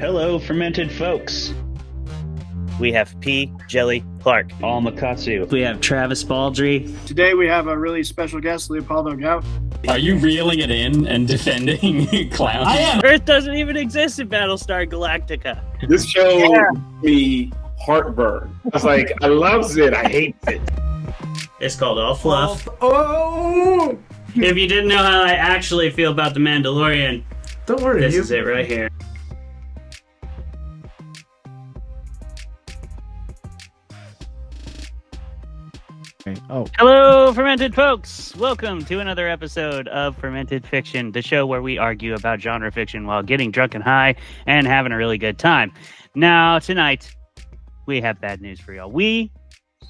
Hello, fermented folks. We have P. Jelly Clark. All Makatsu. We have Travis Baldry. Today we have a really special guest, Leopoldo Gout. Are you reeling it in and defending clowns? I am. Earth doesn't even exist in Battlestar Galactica. This show me heartburn. I was like, I loves it, I hates it. It's called All Fluff. Oh! If you didn't know how I actually feel about The Mandalorian, Don't worry, this is it right here. Oh, Hello, fermented folks! Welcome to another episode of Fermented Fiction, the show where we argue about genre fiction while getting drunk and high and having a really good time. Now, tonight, we have bad news for y'all.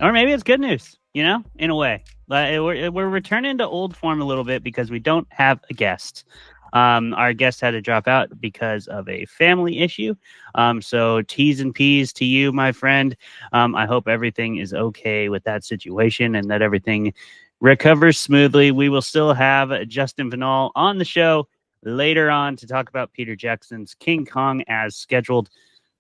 Or maybe it's good news, you know, in a way. We're returning to old form a little bit because we don't have a guest. Our guest had to drop out because of a family issue. So T's and P's to you, my friend. I hope everything is okay with that situation and that everything recovers smoothly. We will still have Justin Vinall on the show later on to talk about Peter Jackson's King Kong as scheduled.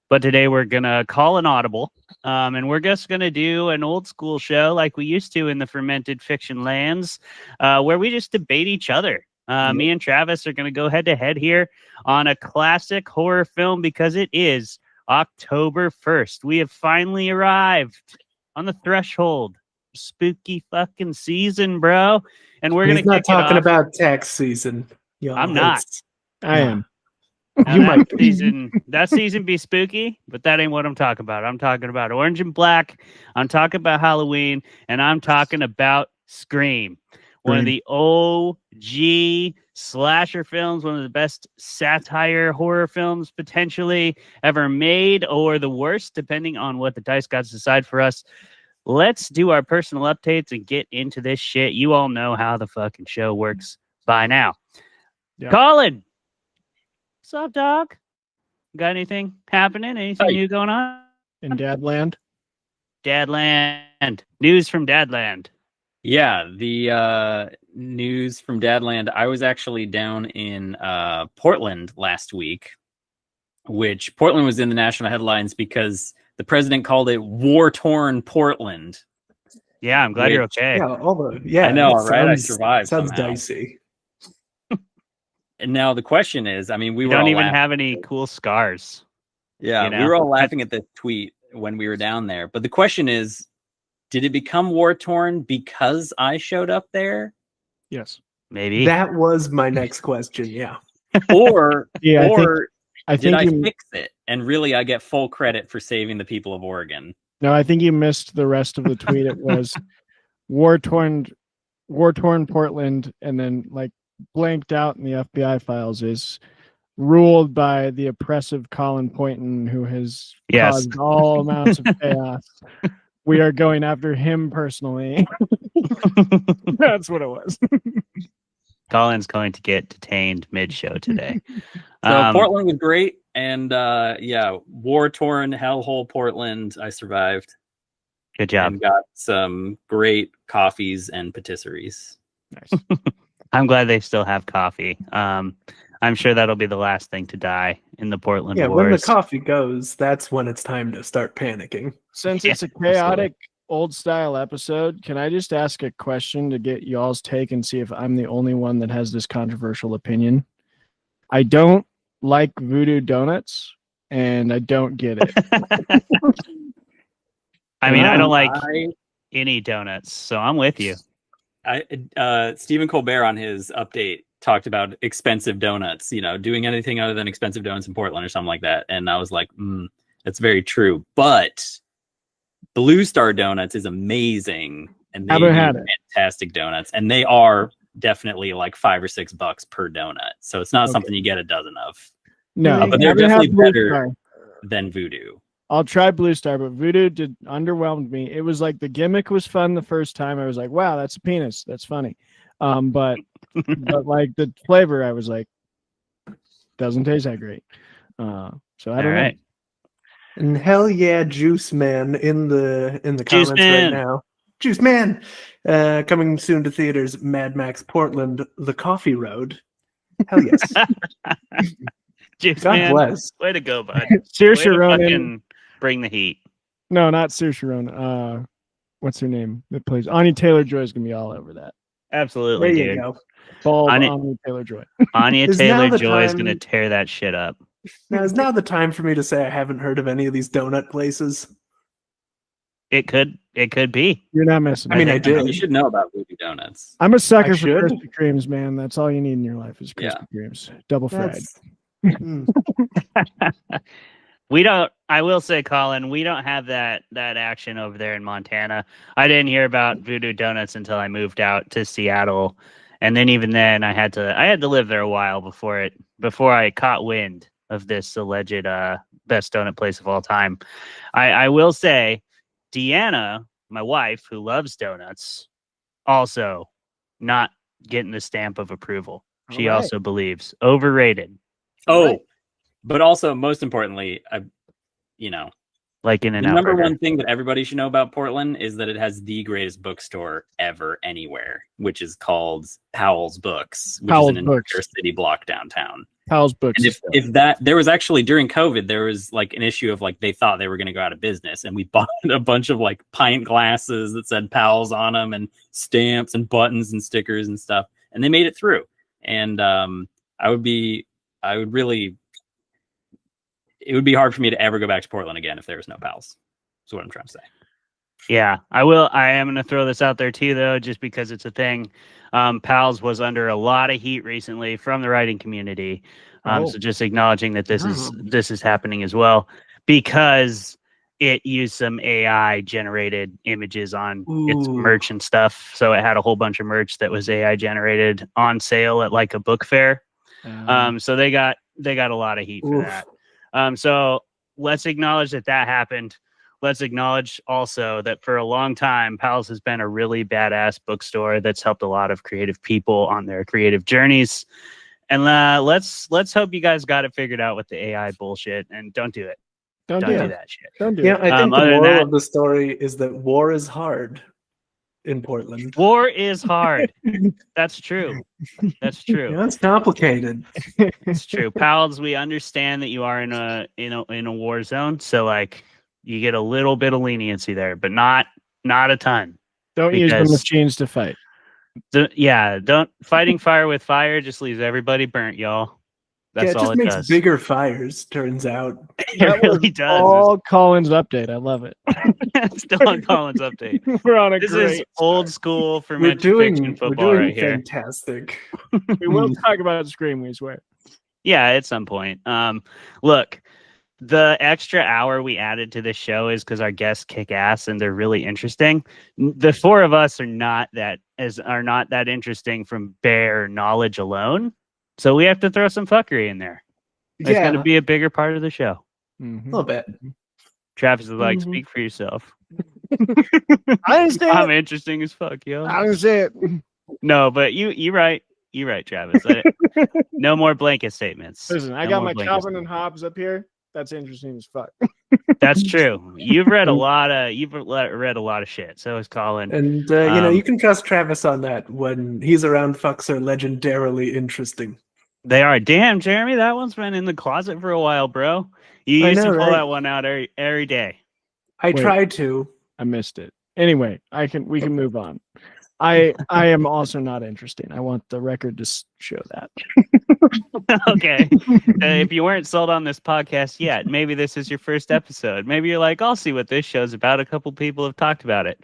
But today we're going to call an audible, and we're just going to do an old school show like we used to in the Fermented Fiction lands, where we just debate each other. Me and Travis are going to go head to head here on a classic horror film because it is October 1st. We have finally arrived on the threshold. Spooky fucking season, bro. And we're going to not talking about tax season. Y'all. I'm not. I am. You might. That season be spooky, but that ain't what I'm talking about. I'm talking about Orange and Black. I'm talking about Halloween, and I'm talking about Scream. One of the OG slasher films, one of the best satire horror films potentially ever made, or the worst, depending on what the dice gods decide for us. Let's do our personal updates and get into this shit. You all know how the fucking show works by now. Yeah. Colin, what's up, dog? Got anything happening? Anything new going on? In Dadland? Dadland. News from Dadland. Yeah, the news from Dadland. I was actually down in Portland last week, which Portland was in the national headlines because the president called it war-torn Portland. Yeah, I'm glad you're okay. Yeah, I know, right? I survived. Sounds somehow. dicey. And now the question is, I mean, we don't even laughing. have any cool scars. Yeah, you know? we were all laughing at the tweet when we were down there. But the question is, did it become war-torn because I showed up there? Yes. Maybe. That was my next question, yeah. Or, Yeah, I did I fix it? And really, I get full credit for saving the people of Oregon. No, I think you missed the rest of the tweet. It was war-torn Portland, and then like blanked out in the FBI files is ruled by the oppressive Colin Poynton, who has caused all amounts of chaos. We are going after him personally. That's what it was. Colin's going to get detained mid-show today. So Portland was great. And yeah, war-torn hellhole Portland. I survived. Good job. And got some great coffees and patisseries. Nice. I'm glad they still have coffee. I'm sure that'll be the last thing to die in the Portland Wars. When the coffee goes, that's when it's time to start panicking. Since it's a chaotic, old-style episode, can I just ask a question to get y'all's take and see if I'm the only one that has this controversial opinion? I don't like voodoo donuts, and I don't get it. I mean, I don't like any donuts, so I'm with you. Stephen Colbert on his update talked about expensive donuts, you know, doing anything other than expensive donuts in Portland or something like that. And I was like, that's very true. But Blue Star Donuts is amazing. And they have fantastic donuts. And they are definitely like $5 or $6 per donut. So it's not something you get a dozen of. No, but they're definitely better than Voodoo. I'll try Blue Star, but Voodoo underwhelmed me. It was like the gimmick was fun the first time. I was like, wow, that's a penis. That's funny. But like the flavor, I was like, doesn't taste that great. So I don't know. And hell yeah, Juice Man in the comments right now. Juice Man, coming soon to theaters. Mad Max Portland, The Coffee Road. Hell yes. Juice God man, bless. way to go, bud. Saoirse Way to Ronan. fucking bring the heat. No, not Saoirse Ronan. What's her name that plays Anya Taylor-Joy is gonna be all over that. Absolutely, There you dude. go. Bald Anya- Anya Taylor-Joy. Anya Is now the Taylor-Joy is time- gonna tear that shit up. Now is now the time for me to say I haven't heard of any of these donut places. It could be. You're not missing. I mean, I think- did. You should know about Voodoo Donuts. I'm a sucker I for should. Krispy Kremes, man. That's all you need in your life is Yeah. Krispy Kremes, double fried. That's- Mm. We don't. I will say, Colin, we don't have that action over there in Montana. I didn't hear about Voodoo Donuts until I moved out to Seattle, and then even then, I had to live there a while before I caught wind of this alleged best donut place of all time. I will say, Deanna, my wife, who loves donuts, also not getting the stamp of approval. She All right. also believes overrated. Oh, but also most importantly, Like in the an number one thing that everybody should know about Portland is that it has the greatest bookstore ever anywhere, which is called Powell's Books, which Powell's is an Books. entire city block downtown. Powell's Books. And if that there was actually during COVID, there was like an issue of like they thought they were going to go out of business, and we bought a bunch of like pint glasses that said Powell's on them, and stamps and buttons and stickers and stuff, and they made it through. And it would be hard for me to ever go back to Portland again if there was no Pals. That's what I'm trying to say. Yeah, I will. I am going to throw this out there too, though, just because it's a thing. Pals was under a lot of heat recently from the writing community. So just acknowledging that this is happening as well, because it used some AI generated images on its Ooh. merch and stuff. So it had a whole bunch of merch that was AI generated on sale at like a book fair. So they got a lot of heat for Oof. that. So let's acknowledge that happened. Let's acknowledge also that for a long time, Pals has been a really badass bookstore that's helped a lot of creative people on their creative journeys. And let's hope you guys got it figured out with the AI bullshit, and don't do it. Don't Don't do do it. that shit. Don't do Yeah, it. I think the Other than moral that- of the story is that war is hard in Portland. War is hard. That's true. That's true. Yeah, it's complicated. It's true. Pals, we understand that you are in a war zone, so like you get a little bit of leniency there, but not a ton. Don't use the because- machines to fight. Don't fighting fire with fire just leaves everybody burnt, y'all. That's Yeah, it all just it makes does. bigger fires, turns out. It really does. All Collins update. I love it. It's still on Colin's update. We're on a This great is old school We're fermented doing, fiction we're football doing right here. fantastic. We will talk about Scream, we swear. Yeah, at some point. Look, the extra hour we added to this show is because our guests kick ass and they're really interesting. The four of us are not that interesting from bare knowledge alone. So we have to throw some fuckery in there. It's Yeah, going to be a bigger part of the show. a little bit. Travis is like, Mhm. speak for yourself. I understand. I'm interesting as fuck, yo. I understand. No, but you're right. You're right, Travis. No more blanket statements. Listen, I No got more my blanket Calvin and Hobbes up here. That's interesting as fuck. That's true. You've read a lot of shit. So is Colin. And you can trust Travis on that. When he's around, fucks are legendarily interesting. They are. Damn, Jeremy, that one's been in the closet for a while, bro. You I used know, to pull right? that one out every day. I Wait. tried to. I missed it. Anyway, we can move on. I am also not interesting. I want the record to show that. Okay. If you weren't sold on this podcast yet, maybe this is your first episode. Maybe you're like, I'll see what this show's about. A couple people have talked about it.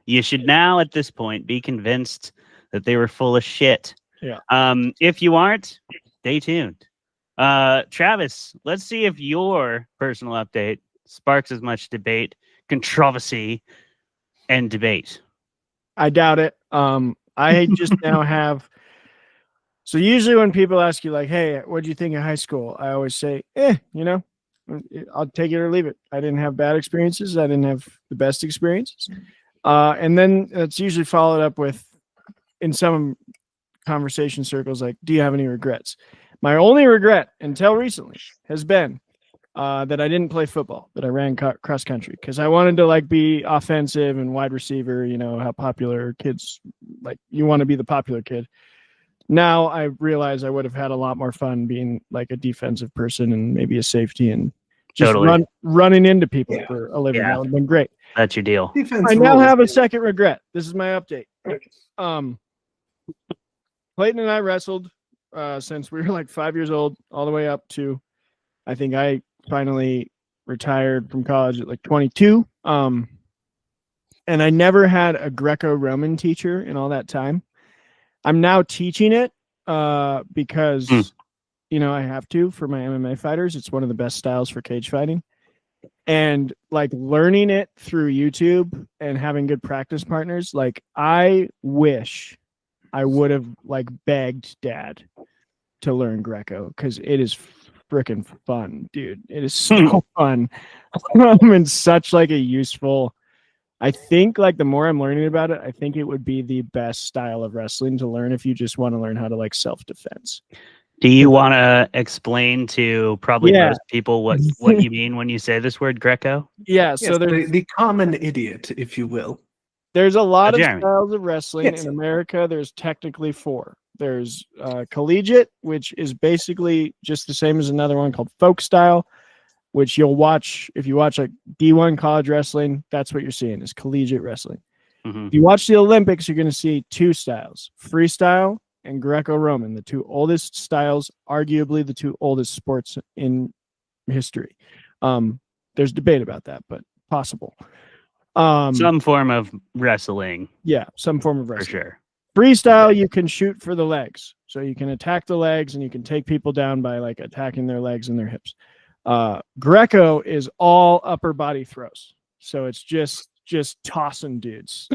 You should now, at this point, be convinced that they were full of shit. Yeah. If you aren't, stay tuned. Travis, let's see if your personal update sparks as much debate, controversy, and debate. I doubt it. I just now have. So usually when people ask you like, "Hey, what do you think of high school?" I always say, I'll take it or leave it. I didn't have bad experiences. I didn't have the best experiences. And then it's usually followed up with, in some conversation circles, like, "Do you have any regrets?" My only regret until recently has been that I didn't play football, that I ran cross country, because I wanted to like be offensive and wide receiver. You know how popular kids like, you want to be the popular kid. Now I realize I would have had a lot more fun being like a defensive person and maybe a safety and just Totally. running into people Yeah. for a living. Yeah. That would have been great. That's your deal. Defense I now rules. have a second regret. This is my update. Clayton and I wrestled since we were like 5 years old, all the way up to, I think I finally retired from college at like 22. And I never had a Greco-Roman teacher in all that time. I'm now teaching it because, you know, I have to for my MMA fighters. It's one of the best styles for cage fighting. And like learning it through YouTube and having good practice partners, like I wish I would have like begged Dad to learn Greco because it is freaking fun, dude. It is so fun. And such like a useful. I think like the more I'm learning about it, I think it would be the best style of wrestling to learn if you just want to learn how to like self-defense. Do you want to explain to probably most people what you mean when you say this word Greco? Yeah, so Yes, there's the common idiot, if you will. there's a lot of Jeremy. styles of wrestling Yes. in America. There's technically 4. There's collegiate, which is basically just the same as another one called folk style, which you'll watch if you watch like D1 college wrestling. That's what you're seeing is collegiate wrestling. Mhm. If you watch the Olympics, you're going to see 2 styles: freestyle and Greco-Roman, the 2 oldest styles, arguably the 2 oldest sports in history. There's debate about that, but possible. Some form of wrestling, Yeah, some form of for wrestling. sure. Freestyle, you can shoot for the legs. So you can attack the legs and you can take people down by like attacking their legs and their hips. Greco is all upper body throws. So it's just tossing dudes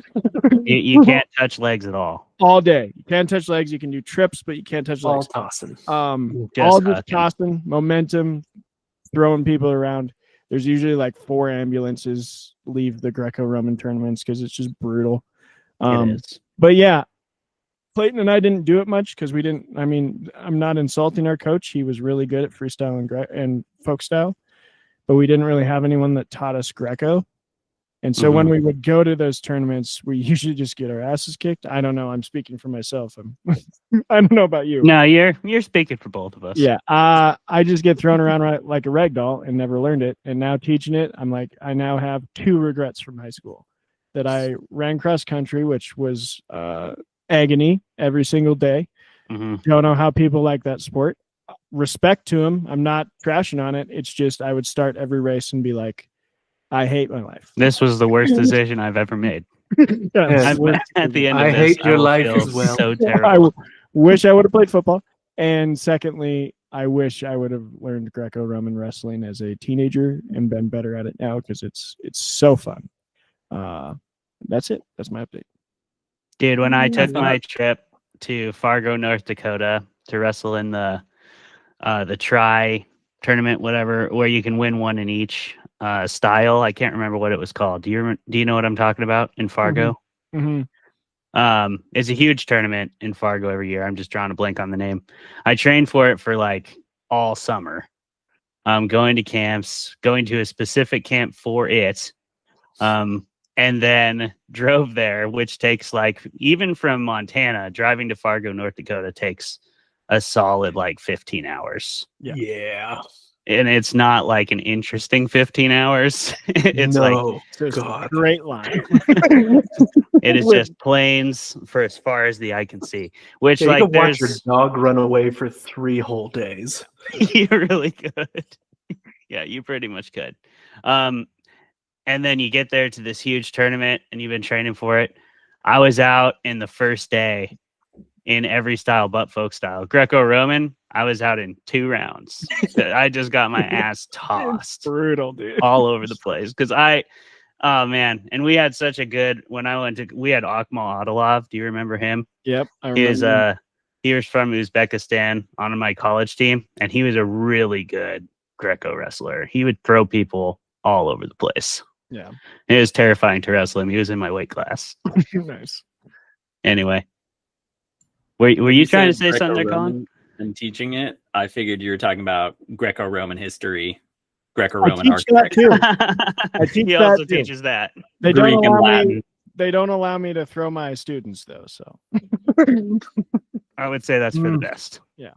You can't touch legs at all. all day. You can't touch legs. You can do trips, but you can't touch All legs. tossing. All just tossing, momentum, throwing people around. There's usually like 4 ambulances leave the Greco-Roman tournaments because it's just brutal. It is. But yeah, Clayton and I didn't do it much because we didn't. I mean, I'm not insulting our coach. He was really good at freestyle and folk style, but we didn't really have anyone that taught us Greco. And so when we would go to those tournaments, we usually just get our asses kicked. I don't know. I'm speaking for myself. I don't know about you. No, you're speaking for both of us. Yeah. I just get thrown around like a rag doll and never learned it. And now teaching it, I'm like, I now have 2 regrets from high school. That I ran cross country, which was agony every single day. Don't know how people like that sport. Respect to them. I'm not trashing on it. It's just I would start every race and be like, I hate my life. This was the worst decision I've ever made. Yes. At the end of I this, hate your will life feel as well. So I terrible. wish I would have played football. And secondly, I wish I would have learned Greco-Roman wrestling as a teenager and been better at it now because it's so fun. That's it. That's my update. Dude, when I took my trip to Fargo, North Dakota to wrestle in the tri tournament, whatever, where you can win one in each style. I can't remember what it was called. Do you know what I'm talking about in Fargo? It's a huge tournament in Fargo every year. I'm just drawing a blank on the name. I trained for it for like all summer. Going to camps, going to a specific camp for it. And then drove there, which takes like, even from Montana, driving to Fargo, North Dakota takes a solid like 15 hours. Yeah. And it's not like an interesting 15 hours. It's like God. Great line. it is just plains for as far as the eye can see. Which you like could watch your there's dog run away for 3 whole days. you really could. Yeah, you pretty much could. And then you get there to this huge tournament and you've been training for it. I was out in the first day in every style but folk style. Greco-Roman, I was out in 2 rounds. I just got my ass tossed. Brutal, dude. All over the place. Because oh man. And we had such a good, we had Akmal Adilov. Do you remember him? Yep. I remember. He was from Uzbekistan on my college team. And he was a really good Greco wrestler. He would throw people all over the place. Yeah. It was terrifying to wrestle him. He was in my weight class. Nice. Anyway. Were you trying to say something there, Colin? And teaching it, I figured you were talking about Greco-Roman history, Greco-Roman I teach that too. I teach he that also too. teaches that. They Greek don't and allow Latin. me. They don't allow me to throw my students though. So I would say that's for the Mm. best. Yeah.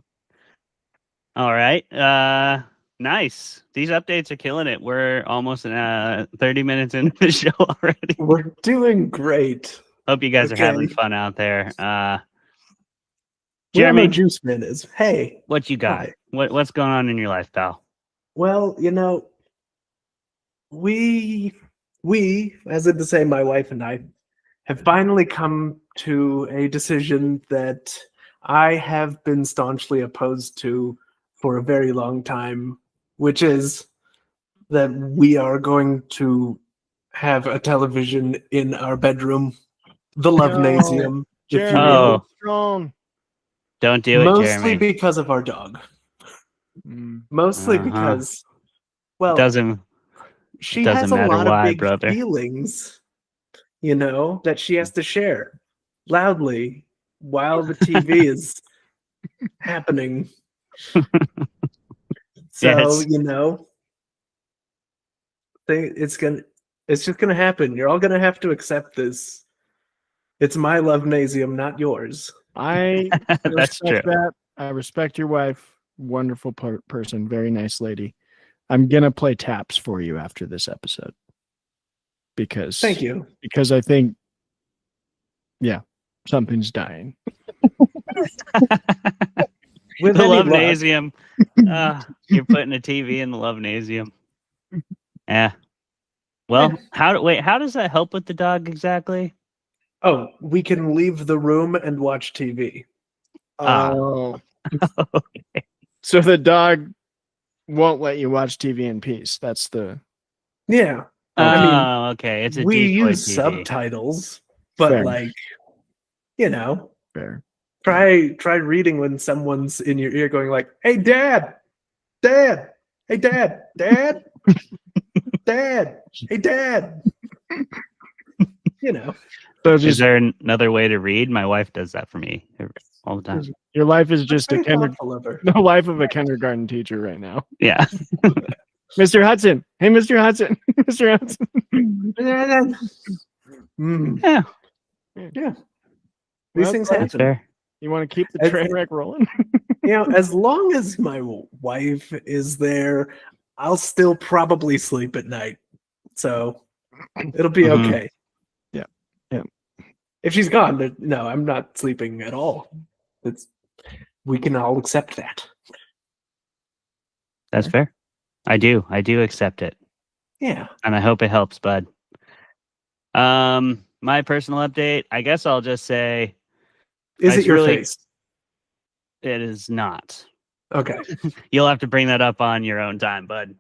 All right. Nice. These updates are killing it. We're almost 30 minutes into the show already. We're doing great. Hope you guys are having Okay. fun out there. We all know Jeremy, Juice Man is. Hey. what you got? Hi. What's going on in your life, pal? Well, we, as in to say my wife and I, have finally come to a decision that I have been staunchly opposed to for a very long time, which is that we are going to have a television in our bedroom, the Lovenasium, if you Jeremy, Oh. will. hold strong. Don't do it, Mostly Jeremy. because of our dog. Mm. Mostly Uh-huh. because, well, Doesn't she doesn't has a matter lot why, of big brother. feelings, that she has to share loudly while the TV is happening. So, Yes. it's just gonna happen. You're all gonna have to accept this. It's my Lovenasium, not yours. I That's true. respect that. I respect your wife. Wonderful person. Very nice lady. I'm going to play taps for you after this episode. Thank you. Because I think, something's dying. With The any luck, Lovenasium. You're putting a TV in the Lovenasium. Yeah. Well, how does that help with the dog exactly? oh, we can leave the room and watch TV. Oh. So the dog won't let you watch TV in peace. That's the Yeah. Oh, I mean, okay. It's a we decoy use TV. subtitles, but Fair. fair. try reading when someone's in your ear going like, "Hey, Dad, Dad, hey, Dad, Dad, Dad, hey, Dad." So Is just there another way to read? My wife does that for me all the time. your life is just Very thoughtful of her. the life of a kindergarten teacher right now. Yeah. Mr. Hudson. Hey, Mr. Hudson. Mr. Hudson. Mm. Yeah. These Well, things buddy, That's happen. fair. You want to keep the train wreck rolling? As long as my wife is there, I'll still probably sleep at night. So it'll be Mhm. okay. Yeah. If she's gone, no, I'm not sleeping at all. We can all accept that. That's fair. I do accept it. Yeah. And I hope it helps, bud. My personal update, I guess I'll just say Is it's it your really- face? it is not. Okay. You'll have to bring that up on your own time, bud.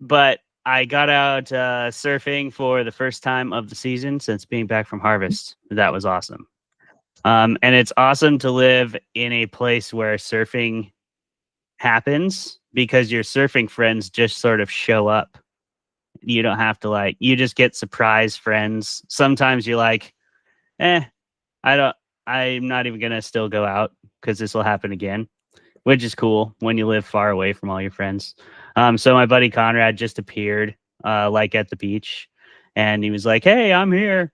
But I got out surfing for the first time of the season since being back from harvest. That was awesome. And it's awesome to live in a place where surfing happens because your surfing friends just sort of show up. You don't have to you just get surprise friends. Sometimes you're like, I'm not even gonna still go out because this will happen again, which is cool when you live far away from all your friends. So my buddy Conrad just appeared at the beach, and he was like, "Hey, I'm here,"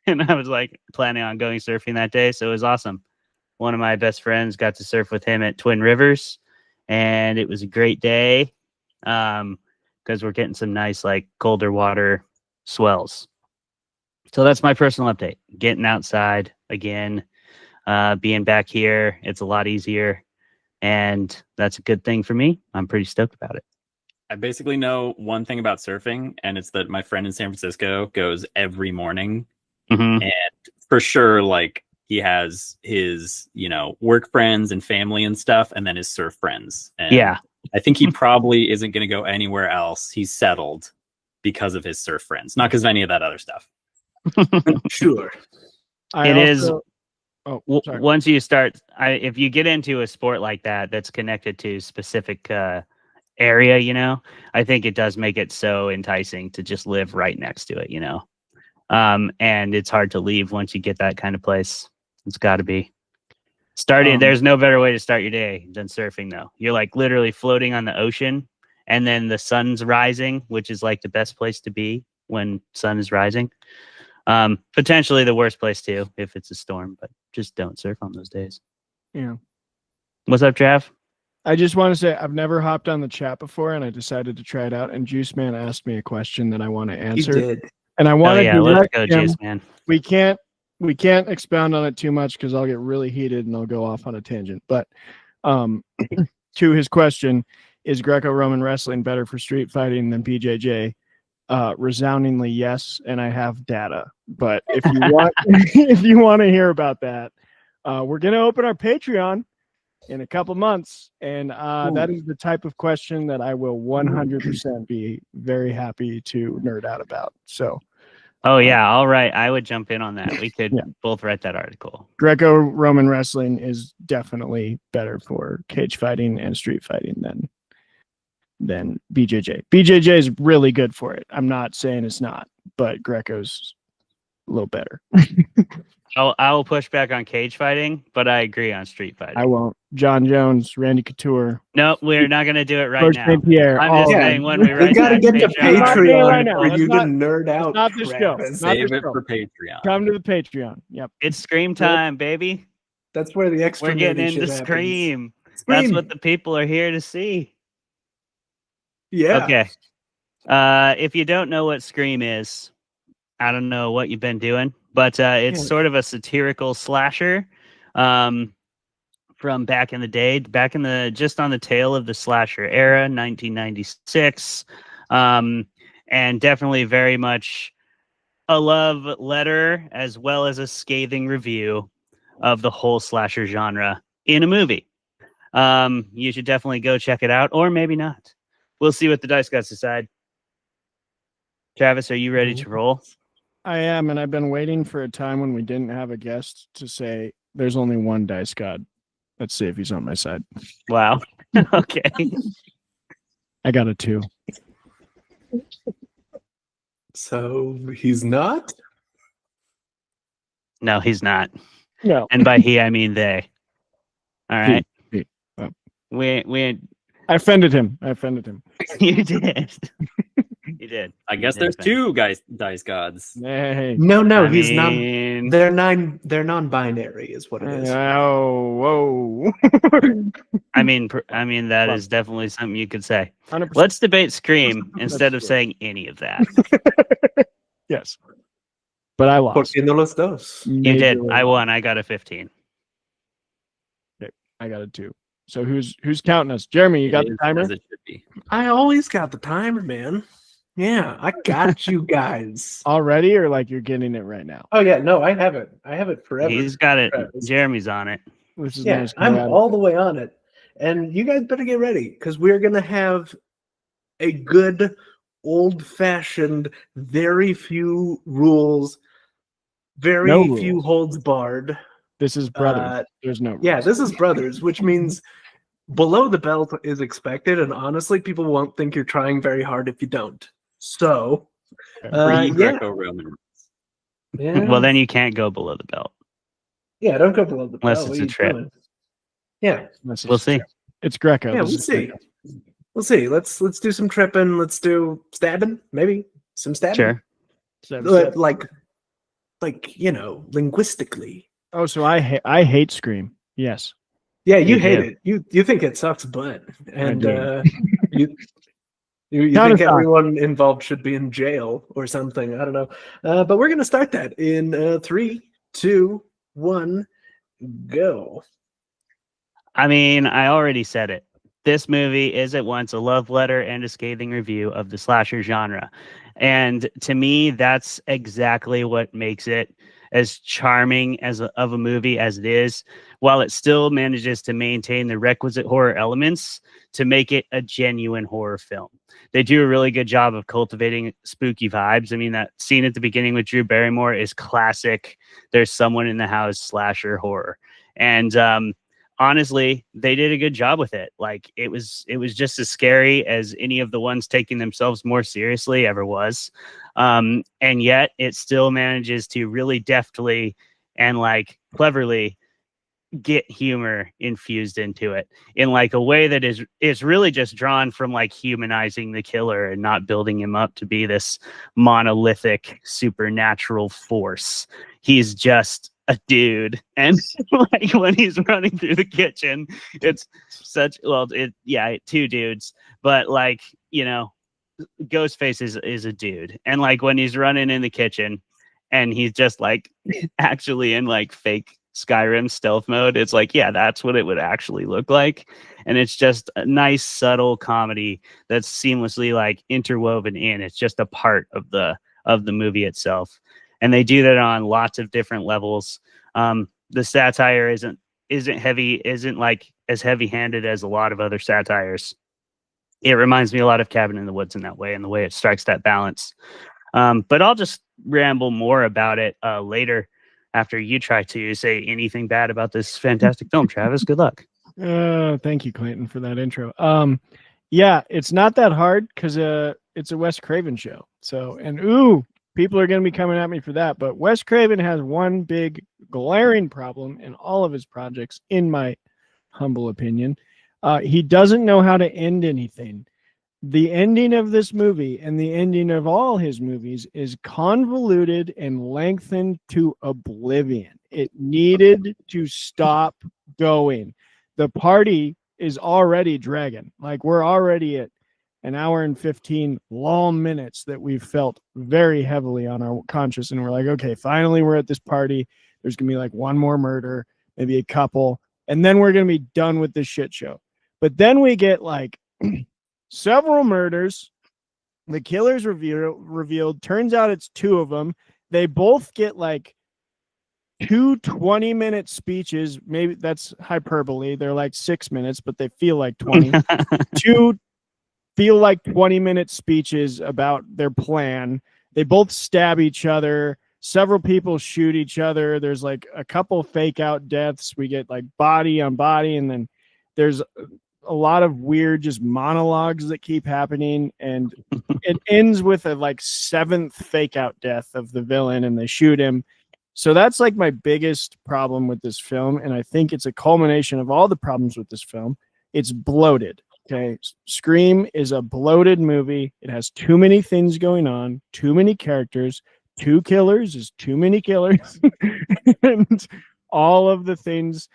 and I was like planning on going surfing that day, so it was awesome. One of my best friends got to surf with him at Twin Rivers, and it was a great day because we're getting some nice colder water swells. So that's my personal update. Getting outside again, being back here, it's a lot easier, and that's a good thing for me. I'm pretty stoked about it. I basically know one thing about surfing, and it's that my friend in San Francisco goes every morning. Mm-hmm. And for sure, he has his, work friends and family and stuff, and then his surf friends. And Yeah. I think he probably isn't going to go anywhere else. He's settled because of his surf friends, not because of any of that other stuff. Sure. Once you start, if you get into a sport like that that's connected to specific area, I think it does make it so enticing to just live right next to it, and it's hard to leave once you get that kind of place. It's got to be there's no better way to start your day than surfing, though. You're literally floating on the ocean, and then the sun's rising, which is the best place to be when sun is rising. Potentially the worst place too if it's a storm, but just don't surf on those days. Yeah. What's up, Trav? I just want to say I've never hopped on the chat before, and I decided to try it out. And Juice Man asked me a question that I want to He answer, did. and I Oh want to yeah, let's direct go, him. Juice Man. We can't expound on it too much because I'll get really heated and I'll go off on a tangent. But to his question, is Greco-Roman wrestling better for street fighting than BJJ? Resoundingly yes, and I have data. But if you want, if you want to hear about that, we're gonna open our Patreon in a couple months, and that is the type of question that I will 100% be very happy to nerd out about. So, Oh yeah, all right. I would jump in on that. We could Yeah. both write that article. Greco-Roman wrestling is definitely better for cage fighting and street fighting than BJJ. BJJ is really good for it. I'm not saying it's not, but Greco's a little better. I will push back on cage fighting, but I agree on street fighting. I won't. John Jones, Randy Couture, No, we're not going to do it right George now. St. Pierre. I'm just Yeah, saying when we We write got to that get to Patreon not article- doing it right Patreon now. for Let's you to not- nerd out. not this show. Travis. Not Save this it show. for Patreon. Come to the Patreon. Yep. It's Scream time, baby. That's where the extra We're getting nerdy shit into happens. Scream. Scream. That's what the people are here to see. Yeah. Okay. If you don't know what Scream is, I don't know what you've been doing, but it's Yeah. sort of a satirical slasher from back in the day, just on the tail of the slasher era, 1996, and definitely very much a love letter as well as a scathing review of the whole slasher genre in a movie. You should definitely go check it out, or maybe not. We'll see what the dice gods decide. Travis, are you ready to roll? I am, and I've been waiting for a time when we didn't have a guest to say there's only one dice god. Let's see if he's on my side. Wow. Okay. I got a 2. So he's not? No, he's not. No. And by he, I mean they. All right. He. Oh. We I offended him. you did. You did. I guess You there's did, two dice gods. Hey. No, I he's mean, not. They're non-binary, is what it is. Oh, whoa. I mean, that is definitely something you could say. 100%. Let's debate Scream instead of true. saying any of that. Yes. But I lost. Porque no los dos. You did. Majorly. I won. I got a 15. I got a 2. So who's counting us? Jeremy, you got the timer? As it should be. I always got the timer, man. Yeah, I got you guys. Already, or like you're getting it right now? Oh yeah, no, I have it. I have it forever. He's got it. Travis. Jeremy's on it. Which is Yeah, nice. I'm all the way on it. And you guys better get ready because we're going to have a good, old-fashioned, very few rules, very No few rules. holds barred. This is brother. There's no. Yeah, this is Brothers, which means below the belt is expected. And honestly, people won't think you're trying very hard if you don't. So, yeah. Greco-Roman. Yeah. Well, then you can't go below the belt. Yeah, don't go below the belt. Unless What it's are a you trip. doing? Yeah, We'll see. It's Greco. yeah, This we'll is see. Greco. We'll see. Let's do some tripping. Let's do stabbing, maybe some stabbing. Sure. So- Like linguistically. Oh, so I hate Scream. Yes. Yeah, you You hate do. it. You think it sucks butt, and do. you Counter think thought. everyone involved should be in jail or something. I don't know. But we're gonna start that in 3, 2, 1, go. I mean, I already said it. This movie is at once a love letter and a scathing review of the slasher genre. And to me, that's exactly what makes it as charming of a movie as it is, while it still manages to maintain the requisite horror elements to make it a genuine horror film. They do a really good job of cultivating spooky vibes. I mean, that scene at the beginning with Drew Barrymore is classic. There's someone in the house slasher horror. And honestly, they did a good job with it. Like it was just as scary as any of the ones taking themselves more seriously ever was. And yet it still manages to really deftly and like cleverly get humor infused into it in like a way that is really just drawn from like humanizing the killer and not building him up to be this monolithic supernatural force. He's just a dude. And like when he's running through the kitchen, it's such, well, two dudes, but like, you know, Ghostface is a dude. And like when he's running in the kitchen and he's just like actually in like fake Skyrim stealth mode, it's like, yeah, that's what it would actually look like. And it's just a nice subtle comedy that's seamlessly like interwoven in. It's just a part of the movie itself. And they do that on lots of different levels. The satire isn't like as heavy-handed as a lot of other satires. It reminds me a lot of Cabin in the Woods in that way, and the way it strikes that balance. But I'll just ramble more about it later after you try to say anything bad about this fantastic film, Travis. Good luck. Thank you, Clayton, for that intro. Yeah, it's not that hard because it's a Wes Craven show. So, and people are going to be coming at me for that. But Wes Craven has one big glaring problem in all of his projects, in my humble opinion. He doesn't know how to end anything. The ending of this movie and the ending of all his movies is convoluted and lengthened to oblivion. It needed to stop going. The party is already dragging. Like, we're already at an hour and 15 long minutes that we've felt very heavily on our conscience. And we're like, okay, finally we're at this party. There's going to be like one more murder, maybe a couple, and then we're going to be done with this shit show. But then we get like several murders. The killer's revealed. Turns out it's two of them. They both get like 2 20-minute speeches. Maybe that's hyperbole. They're like 6 minutes, but they feel like 20. Two feel like 20-minute speeches about their plan. They both stab each other. Several people shoot each other. There's like a couple fake out deaths. We get like body on body, and then there's a lot of weird just monologues that keep happening, and it ends with a like 7th fake out death of the villain, and they shoot him. So that's like my biggest problem with this film, and I think it's a culmination of all the problems with this film. It's bloated. Okay, Scream is a bloated movie. It has too many things going on, too many characters. 2 killers is too many killers. And all of the things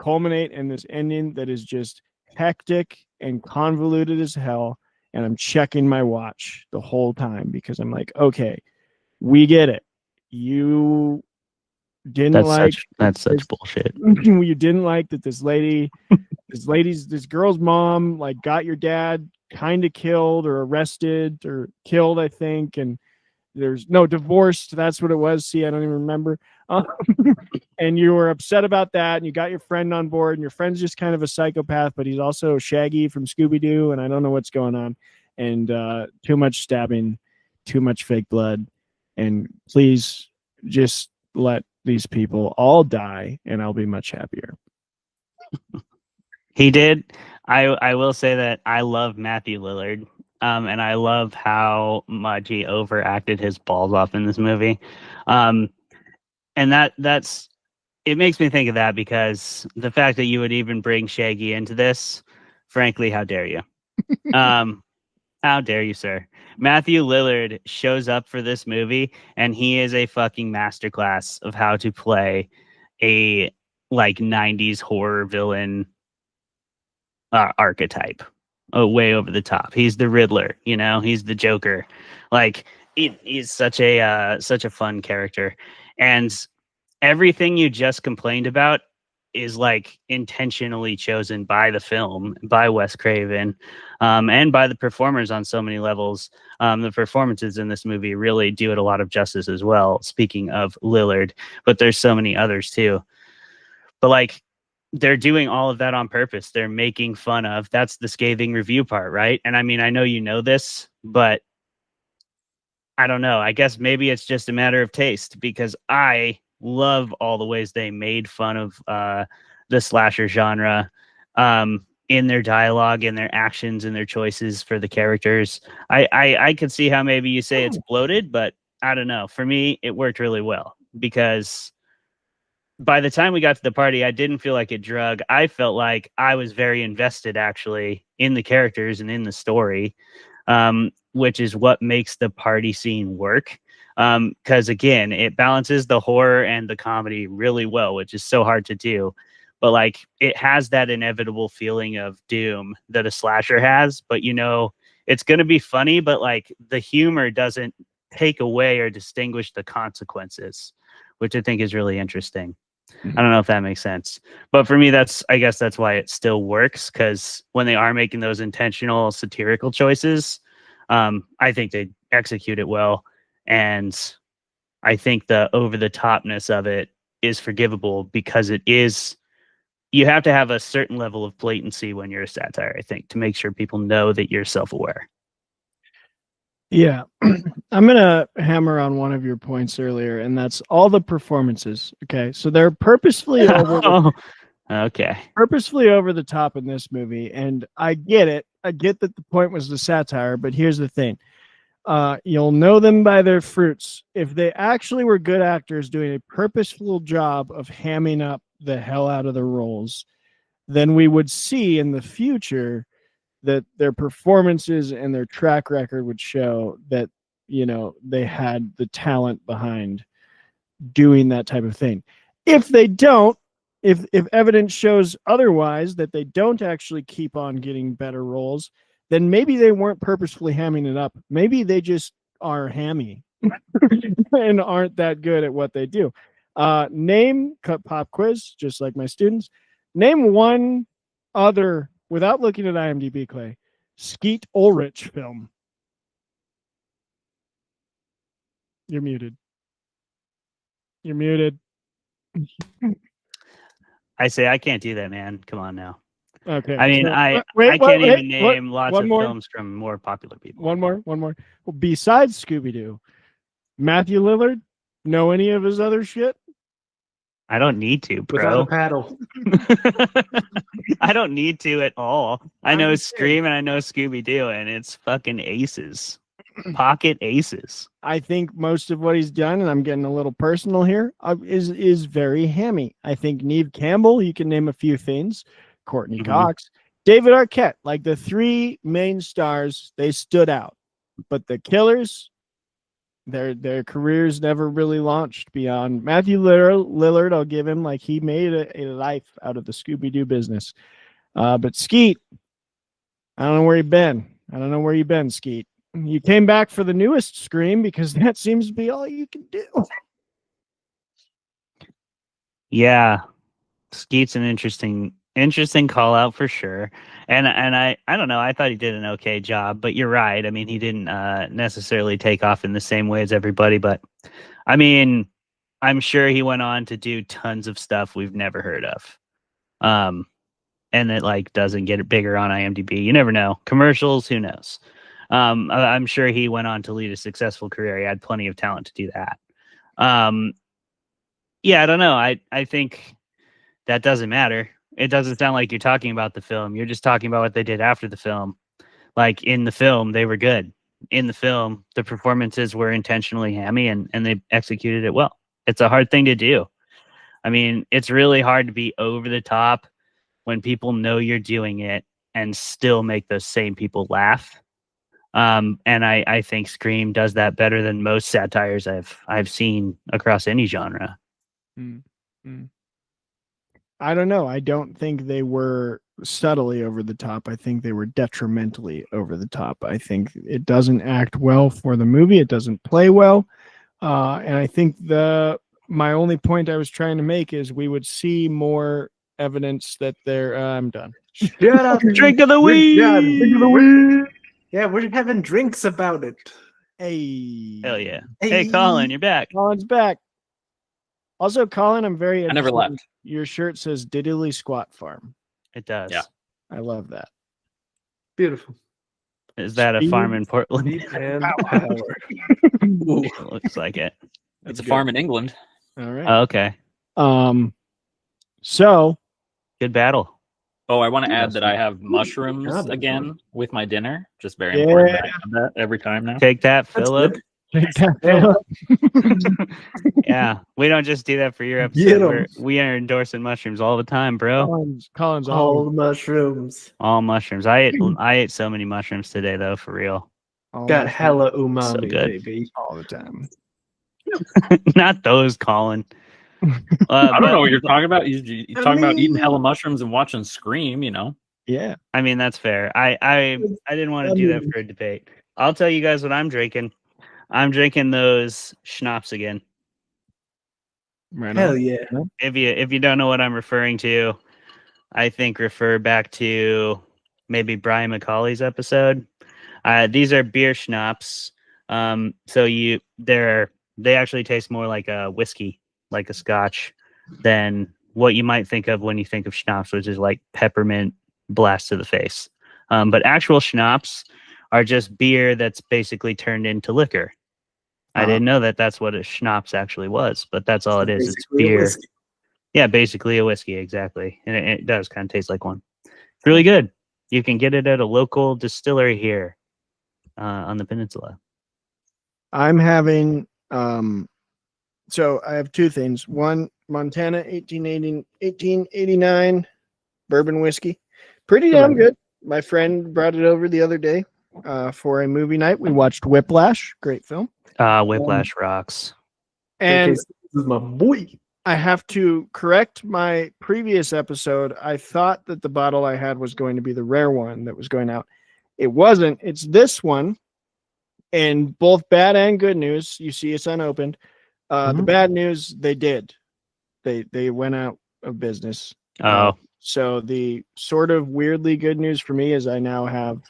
culminate in this ending that is just hectic and convoluted as hell. And I'm checking my watch the whole time because I'm like, okay, we get it. You didn't that's such bullshit. You didn't like that this girl's mom like got your dad kind of killed or arrested or killed, I think, and there's no divorced. That's what it was. See, I don't even remember. And you were upset about that, and you got your friend on board, and your friend's just kind of a psychopath, but he's also Shaggy from Scooby-Doo, and I don't know what's going on. And too much stabbing, too much fake blood, and please just let these people all die, and I'll be much happier. He did. I will say that I love Matthew Lillard. And I love how much he overacted his balls off in this movie. And that's it makes me think of that, because the fact that you would even bring Shaggy into this, frankly, how dare you? How dare you, sir? Matthew Lillard shows up for this movie, and he is a fucking masterclass of how to play a like 90s horror villain archetype. Way over the top. He's the Riddler, you know, he's the Joker. Like he's such a fun character, and everything you just complained about is like intentionally chosen by the film, by Wes Craven, and by the performers on so many levels. The performances in this movie really do it a lot of justice as well. Speaking of Lillard, but there's so many others too. But like, they're doing all of that on purpose. They're making fun of. That's the scathing review part, right? And I mean, I know you know this, but I don't know. I guess maybe it's just a matter of taste, because I love all the ways they made fun of the slasher genre in their dialogue, in their actions, in their choices for the characters. I could see how maybe you say it's bloated, but I don't know. For me, it worked really well, because by the time we got to the party, I didn't feel like it drug. I felt like I was very invested actually in the characters and in the story, which is what makes the party scene work. Because again, it balances the horror and the comedy really well, which is so hard to do. But like, it has that inevitable feeling of doom that a slasher has. But you know, it's going to be funny, but like the humor doesn't take away or distinguish the consequences, which I think is really interesting. I don't know if that makes sense, but for me, I guess that's why it still works, because when they are making those intentional satirical choices, I think they execute it well, and I think the over the topness of it is forgivable because it is. You have to have a certain level of blatancy when you're a satire, I think, to make sure people know that you're self-aware. Yeah. I'm going to hammer on one of your points earlier, and that's all the performances. Okay. So they're purposefully purposefully over the top in this movie. And I get it. I get that the point was the satire, but here's the thing. You'll know them by their fruits. If they actually were good actors doing a purposeful job of hamming up the hell out of the roles, then we would see in the future that their performances and their track record would show that, you know, they had the talent behind doing that type of thing. If they don't, if evidence shows otherwise, that they don't actually keep on getting better roles, then maybe they weren't purposefully hamming it up. Maybe they just are hammy and aren't that good at what they do. Name pop quiz, just like my students. Name one other, without looking at IMDb, Clay, Skeet Ulrich film. You're muted. You're muted. I say I can't do that, man. Come on now. Okay. I mean, so, I wait, can't wait, even name lots one of more. films from more popular people. One more. Well, besides Scooby-Doo, Matthew Lillard, know any of his other shit? I don't need to, Without a bro. paddle. I don't need to at all. I know I'm Scream and I know Scooby-Doo, and it's fucking aces. Pocket aces. I think most of what he's done, and I'm getting a little personal here, is very hammy. I think Neve Campbell, you can name a few things. Courtney Cox, David Arquette, like the three main stars, they stood out. But the killers, their careers never really launched beyond Matthew Lillard. I'll give him, like, he made a life out of the Scooby-Doo business. But Skeet, I don't know where you've been, Skeet. You came back for the newest Scream because that seems to be all you can do. Yeah, Skeet's an interesting call out for sure. And I don't know. I thought he did an okay job, but you're right. I mean, he didn't necessarily take off in the same way as everybody, but I mean, I'm sure he went on to do tons of stuff we've never heard of. And it like doesn't get bigger on IMDb. You never know. Commercials, who knows? I'm sure he went on to lead a successful career. He had plenty of talent to do that. Yeah, I don't know. I think that doesn't matter. It doesn't sound like you're talking about the film. You're just talking about what they did after the film. Like in the film, they were good. In the film, the performances were intentionally hammy and they executed it well. It's a hard thing to do. I mean, it's really hard to be over the top when people know you're doing it and still make those same people laugh. And I think Scream does that better than most satires I've seen across any genre. I don't know. I don't think they were subtly over the top. I think they were detrimentally over the top. I think it doesn't act well for the movie. It doesn't play well. And I think my only point I was trying to make is we would see more evidence that they're. I'm done. Shut up. Drink of the week. Drink of the week. Yeah, we're having drinks about it. Hey. Hell yeah. Hey, Colin, you're back. Colin's back. Also, Colin, I'm very I never interested. left. Your shirt says Diddly Squat Farm. It does. Yeah. I love that. Beautiful. Is that a farm in Portland? Speed and power. It looks like it. It's a farm in England. All right. Oh, okay. So Good battle. Oh, I want to add that I have mushrooms again with my dinner. Just very important that I have that every time now. Take that, That's Philip. good. Take that, Philip. Yeah, we don't just do that for your Get episode. 'em. We are endorsing mushrooms all the time, bro. Colin's All all, the mushrooms. All mushrooms. I ate so many mushrooms today, though, for real. Got hella So umami, good. baby. all the time. Not those, Colin. I don't know what you're talking about. You're I talking about eating mean- hella mushrooms and watching Scream, you know? Yeah. I mean, that's fair. I didn't want to do that for a debate. I'll tell you guys what I'm drinking. I'm drinking those schnapps again. Right Hell on. yeah. If you don't know what I'm referring to, I think refer back to maybe Brian McCauley's episode. These are beer schnapps. So they actually taste more like a whiskey, like a scotch, than what you might think of when you think of schnapps, which is like peppermint blast to the face. But actual schnapps are just beer that's basically turned into liquor. I didn't know that that's what a schnapps actually was, but that's all it is. It's Basically a beer. whiskey. Yeah, basically a whiskey, exactly. And it does kind of taste like one. It's really good. You can get it at a local distillery here on the peninsula. I'm having so I have two things. One, Montana 1889 bourbon whiskey. Pretty damn good. My friend brought it over the other day for a movie night. We watched Whiplash, great film. Whiplash rocks. And This is my boy. I have to correct my previous episode. I thought that the bottle I had was going to be the rare one that was going out. It wasn't. It's this one. And both bad and good news. You see, it's unopened. The bad news, they did. They went out of business. Oh, So the sort of weirdly good news for me is I now have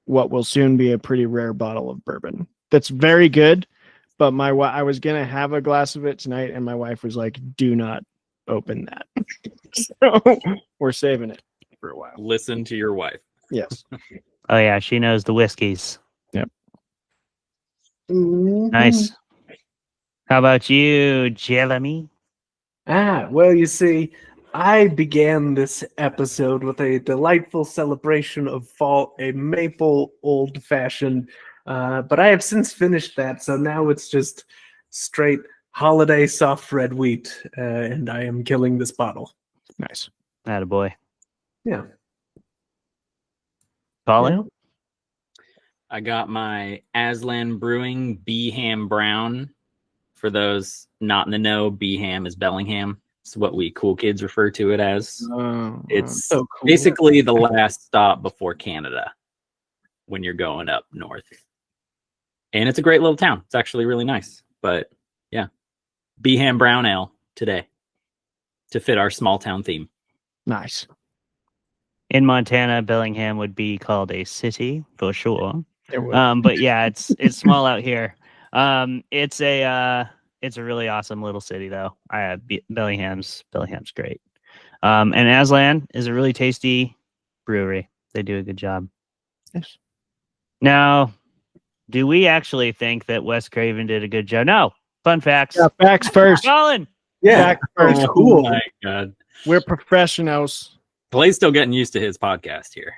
what will soon be a pretty rare bottle of bourbon. That's very good. But I was gonna have a glass of it tonight, and my wife was like, "Do not open that." So we're saving it for a while. Listen to your wife. Yes. oh yeah, she knows the whiskeys. Mhm. Nice. How about you, Jeremy? Well, you see, I began this episode with a delightful celebration of fall, a maple old fashioned, but I have since finished that, so now it's just straight holiday soft red wheat, and I am killing this bottle. Nice. Attaboy. Yeah. Colin? Yeah. I got my Aslan Brewing Beeham Brown. For those not in the know, Beeham is Bellingham. It's what we cool kids refer to it as. It's so cool. basically the last stop before Canada when you're going up north. And it's a great little town. It's actually really nice. But yeah, Beeham Brown Ale today to fit our small town theme. Nice. In Montana, Bellingham would be called a city for sure. It would. But yeah, it's small out here. It's a really awesome little city though. Bellingham's great. And Aslan is a really tasty brewery. They do a good job. Yes. Now, do we actually think that Wes Craven did a good job? No. Fun facts. Yeah, facts first. Colin. Yeah. Facts first. Cool. Oh my God. We're professionals. Clay's still getting used to his podcast here.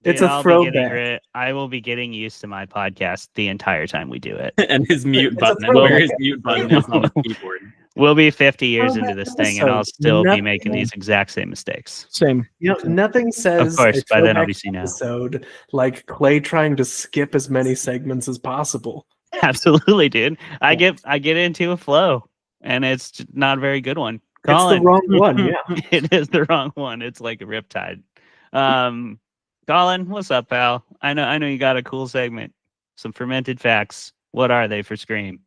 It's Dude, a I'll be throwback. I will be getting used to my podcast the entire time we do it. And his mute It's a button. throwback. Where his mute button is on the keyboard. We'll be 50 years into Throwback this thing, and I'll episode. still be Nothing- making these exact same mistakes. Same. You know, nothing says Of course, a by then I'll throwback be seen now. episode like Clay trying to skip as many segments as possible. Absolutely, dude. I get into a flow, and it's not a very good one. Colin, It's the wrong one, yeah. it is the wrong one. It's like a riptide. Colin, what's up, pal? I know you got a cool segment. Some fermented facts. What are they for Scream?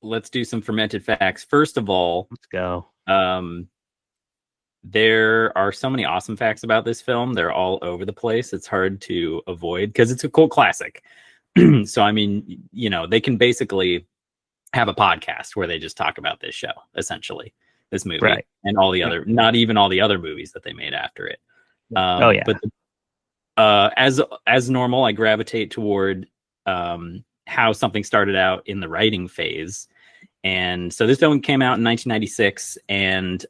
Let's do some fermented facts. First of all, Let's go. there are so many awesome facts about this film. They're all over the place. It's hard to avoid because it's a cult classic. So, I mean, you know, they can basically have a podcast where they just talk about this show, essentially, this movie, Right. and all the other, not even all the other movies that they made after it. Oh, yeah. But as normal, I gravitate toward how something started out in the writing phase. And so this film came out in 1996, and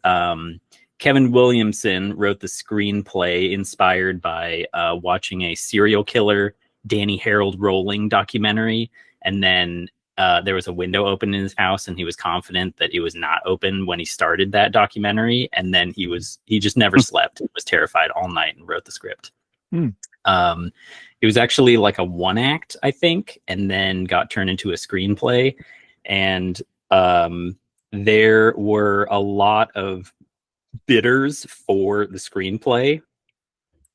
Kevin Williamson wrote the screenplay inspired by watching a serial killer, Danny Harold Rolling documentary and then there was a window open in his house, and he was confident that it was not open when he started that documentary, and then he just never slept and was terrified all night and wrote the script. It was actually like a 1-act, I think, and then got turned into a screenplay, and there were a lot of bidders for the screenplay,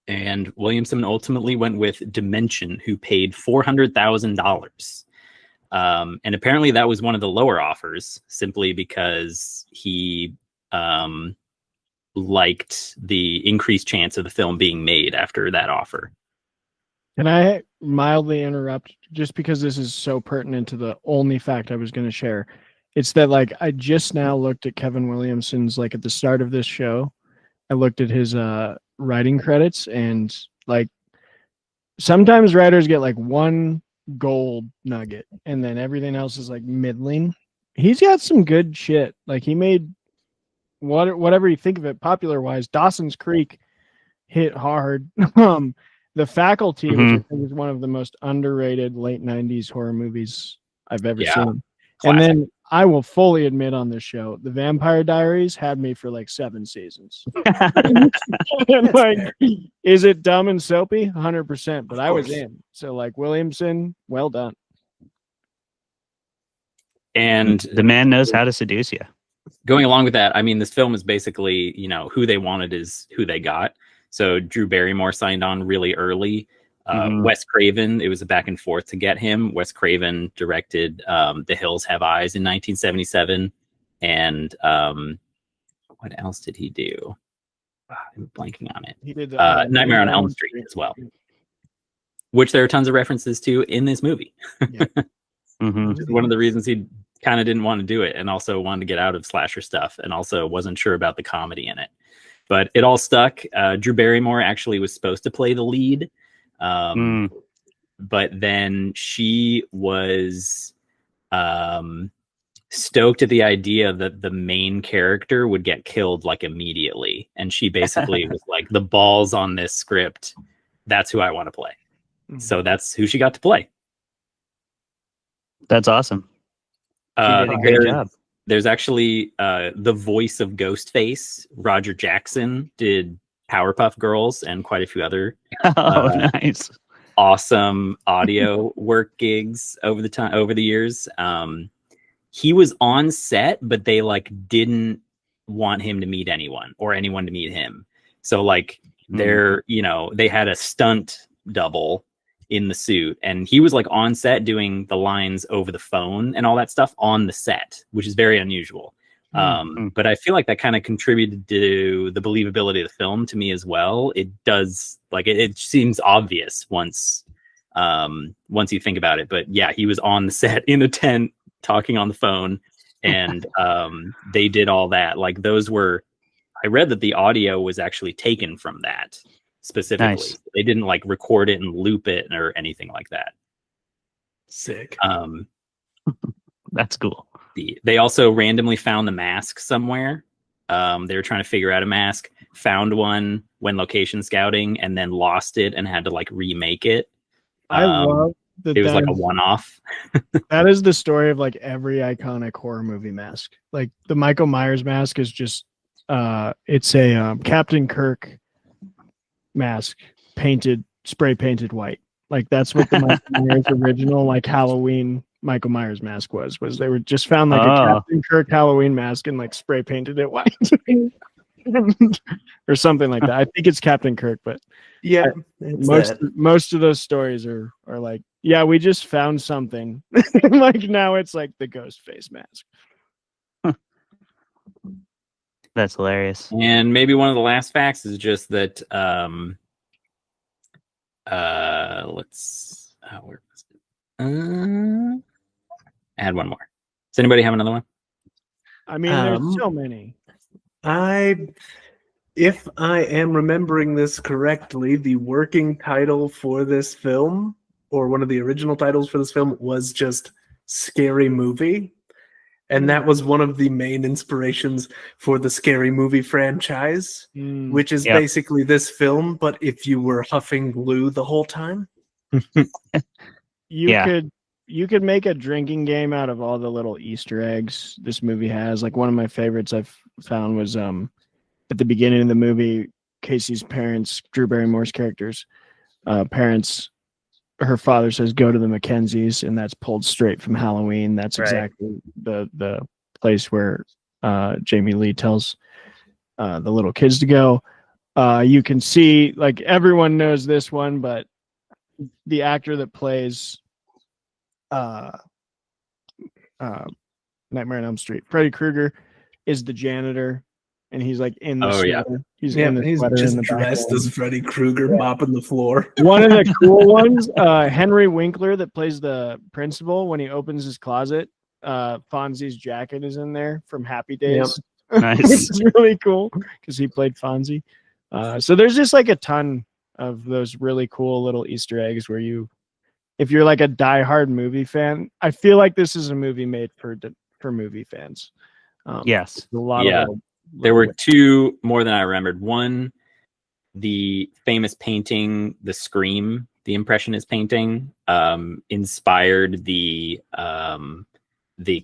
and Williamson ultimately went with Dimension, who paid $400,000. And apparently that was one of the lower offers, simply because he liked the increased chance of the film being made after that offer. Can I mildly interrupt, just because this is so pertinent to the only fact I was going to share? It's that, like, I just now looked at Kevin Williamson's, like, at the start of this show, I looked at his writing credits, and, like, sometimes writers get, like, one gold nugget, and then everything else is, like, middling. He's got some good shit. Like, he made, whatever you think of it, popular-wise, Dawson's Creek hit hard. The Faculty, which I think is one of the most underrated late 90s horror movies I've ever seen. Classic. And then I will fully admit on this show, The Vampire Diaries had me for like 7 seasons. And like, is it dumb and soapy? 100%, but I was in. So like, Williamson, well done. And the man knows how to seduce you. Going along with that, I mean, this film is basically, you know, who they wanted is who they got. So Drew Barrymore signed on really early. Wes Craven, it was a back and forth to get him. Wes Craven directed The Hills Have Eyes in 1977. And what else did he do? I'm blanking on it. He did Nightmare on Elm Street as well, which there are tons of references to in this movie. Yeah. Which is one of the reasons he kind of didn't want to do it, and also wanted to get out of slasher stuff, and also wasn't sure about the comedy in it. But it all stuck. Drew Barrymore actually was supposed to play the lead. But then she was stoked at the idea that the main character would get killed like immediately. And she basically was like, the balls on this script, that's who I want to play. So that's who she got to play. That's awesome. She did a great job. There's actually the voice of Ghostface, Roger Jackson, did Powerpuff Girls and quite a few other nice, awesome audio work gigs over the years. He was on set, but they like didn't want him to meet anyone or anyone to meet him. So like they had a stunt double in the suit, and he was like on set doing the lines over the phone and all that stuff on the set, which is very unusual. But I feel like that kind of contributed to the believability of the film to me as well. It does, like, it seems obvious once you think about it. But yeah, he was on the set in a tent talking on the phone, and they did all that. Like, those were, I read that the audio was actually taken from that specifically. Nice. They didn't like record it and loop it or anything like that. Sick. That's cool. They also randomly found the mask somewhere. They were trying to figure out a mask, found one when location scouting, and then lost it and had to like remake it. I love that. It was like a one-off. That is the story of like every iconic horror movie mask. Like the Michael Myers mask is just it's a Captain Kirk mask spray painted white. Like that's what the Michael Myers original like Halloween Michael Myers mask was they were just found like a Captain Kirk Halloween mask and like spray painted it white or something like that. I think it's Captain Kirk, but yeah, most of those stories are like, yeah, we just found something. Like now it's like the ghost face mask. That's hilarious. And maybe one of the last facts is just that where was it? I had one more. Does anybody have another one? I mean, there's so many. If I am remembering this correctly, the working title for this film, or one of the original titles for this film, was just Scary Movie. And that was one of the main inspirations for the Scary Movie franchise, which is basically this film, but if you were huffing glue the whole time. You could you could make a drinking game out of all the little Easter eggs this movie has. Like one of my favorites I've found was at the beginning of the movie, Casey's parents, Drew Barrymore's characters, parents, her father says, "Go to the Mackenzies," and that's pulled straight from Halloween. That's Right. exactly the place where Jamie Lee tells the little kids to go. You can see, like, everyone knows this one, but the actor that plays Nightmare on Elm Street, Freddy Krueger, is the janitor, and he's like in the Oh, yeah. sweater. He's Yeah, in the he's sweater just in the dressed background. as Freddy Krueger mopping the floor. One of the cool ones, Henry Winkler, that plays the principal, when he opens his closet, Fonzie's jacket is in there from Happy Days. Nice. It's really cool because he played Fonzie. So there's just like a ton of those really cool little Easter eggs where if you're like a diehard movie fan, I feel like this is a movie made for movie fans. Yes. A lot Yeah. of There were two more than I remembered. One, the famous painting, the Scream, the Impressionist painting, inspired the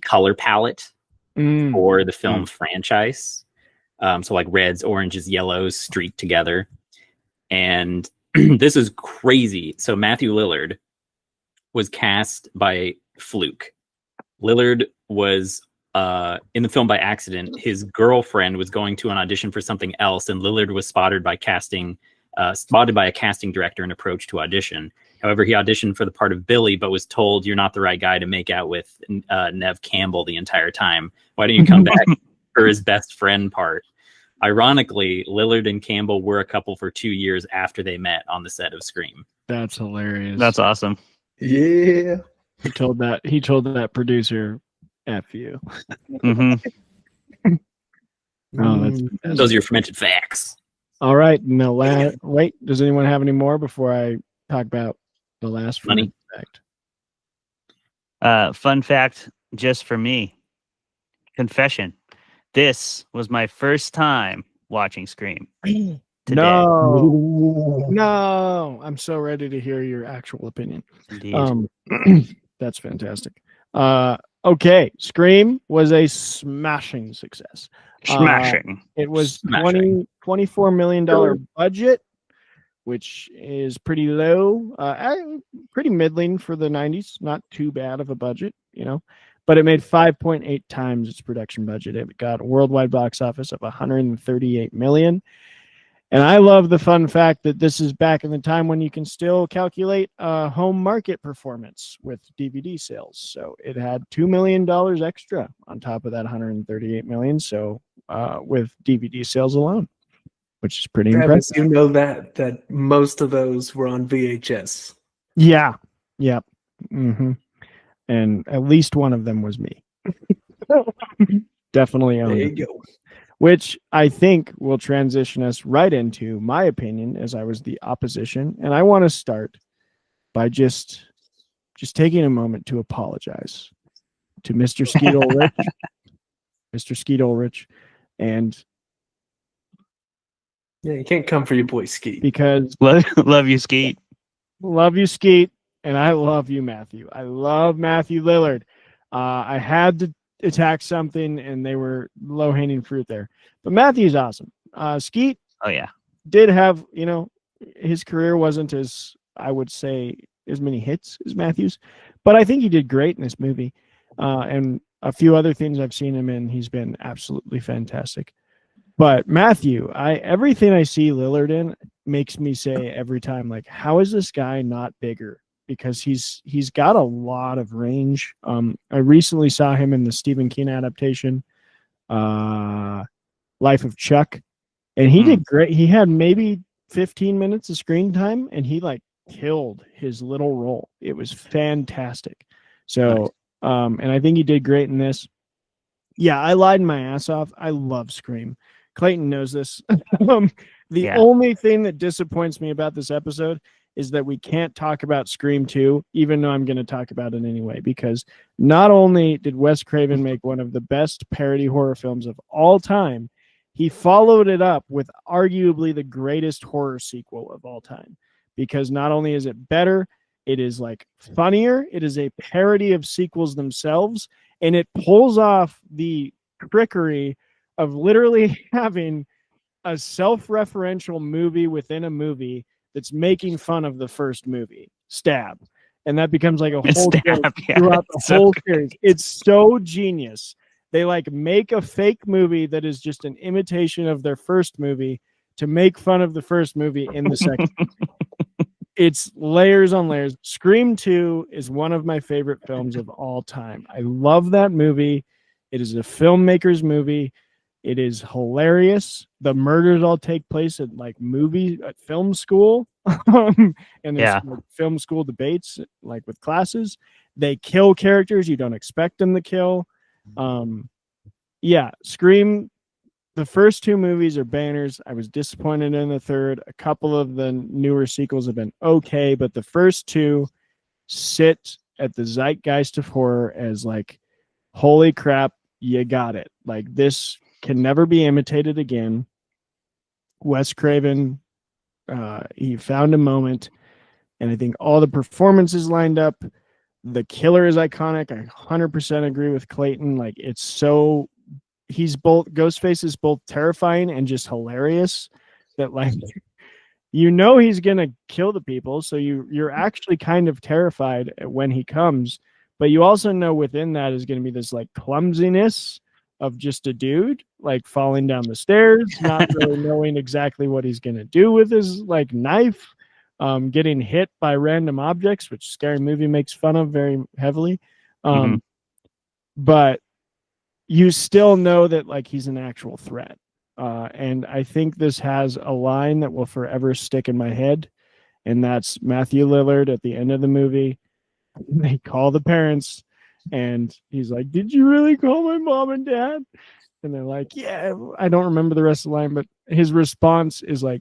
color palette for the film franchise. So like reds, oranges, yellows streaked together. And this is crazy. So Matthew Lillard was cast by fluke. Lillard was in the film by accident. His girlfriend was going to an audition for something else, and Lillard was spotted by a casting director and approached to audition. However, he auditioned for the part of Billy, but was told, "You're not the right guy to make out with Nev Campbell the entire time. Why don't you come back for his best friend part?" Ironically, Lillard and Campbell were a couple for 2 years after they met on the set of Scream. That's hilarious. That's awesome. Yeah. He told that producer, "F you." Hmm. Oh, that's fantastic. Those are your fermented facts. All right. Wait, does anyone have any more before I talk about the last Money. fact? Fun fact, just for me. Confession. This was my first time watching Scream. Today. No, I'm so ready to hear your actual opinion. Indeed. That's fantastic. Okay, Scream was a smashing success. Smashing. It was Smashing. $24 million budget, which is pretty low, pretty middling for the 90s. Not too bad of a budget, but it made 5.8 times its production budget. It got a worldwide box office of 138 million. And I love the fun fact that this is back in the time when you can still calculate home market performance with DVD sales. So it had $2 million extra on top of that 138 million. So with DVD sales alone, which is pretty Travis, impressive. you know that most of those were on VHS. Yeah. Yep. Mm-hmm. And at least one of them was me. Definitely owned There you it. go. Which I think will transition us right into my opinion, as I was the opposition. And I want to start by just taking a moment to apologize to Mr. Skeet Ulrich, Mr. Skeet Ulrich, and Yeah, you can't come for your boy Skeet. because Love you, Skeet. love you, Skeet, and I love you, Matthew. I love Matthew Lillard. I had to attack something, and they were low-hanging fruit there. But Matthew's awesome. Skeet Oh, yeah. did have, his career wasn't as, I would say, as many hits as Matthew's, but I think he did great in this movie. And a few other things I've seen him in, he's been absolutely fantastic. But Matthew, everything I see Lillard in makes me say every time, like, how is this guy not bigger? Because he's got a lot of range. I recently saw him in the Stephen King adaptation, Life of Chuck, and he did great. He had maybe 15 minutes of screen time, and he killed his little role. It was fantastic. So, and I think he did great in this. Yeah, I lied my ass off. I love Scream. Clayton knows this. The only thing that disappoints me about this episode is that we can't talk about Scream 2, even though I'm going to talk about it anyway, because not only did Wes Craven make one of the best parody horror films of all time, he followed it up with arguably the greatest horror sequel of all time, because not only is it better, It is like funnier. It is a parody of sequels themselves, and it pulls off the trickery of literally having a self-referential movie within a movie that's making fun of the first movie, Stab. And that becomes like a whole Stab, yeah, throughout the it's so whole good. series. It's so genius. They like make a fake movie that is just an imitation of their first movie to make fun of the first movie in the second. It's layers on layers. Scream 2 is one of my favorite films of all time. I love that movie. It is a filmmaker's movie. It is hilarious. The murders all take place at like at film school. And there's Yeah. like, film school debates like with classes. They kill characters you don't expect them to kill. Yeah, Scream, the first two movies are banners. I was disappointed in the third. A couple of the newer sequels have been okay, but the first two sit at the zeitgeist of horror as like, holy crap, you got it. Like this can never be imitated again. Wes Craven, he found a moment, and I think all the performances lined up. The killer is iconic. I 100% agree with Clayton. Like it's so, Ghostface is both terrifying and just hilarious that like, he's gonna kill the people, so you're actually kind of terrified when he comes, but you also know within that is going to be this like clumsiness of just a dude like falling down the stairs, not really knowing exactly what he's going to do with his like knife, getting hit by random objects, which Scary Movie makes fun of very heavily. But you still know that like he's an actual threat. And I think this has a line that will forever stick in my head, and that's Matthew Lillard at the end of the movie. They call the parents, and he's like, "Did you really call my mom and dad?" And they're like, "Yeah." I don't remember the rest of the line, but his response is like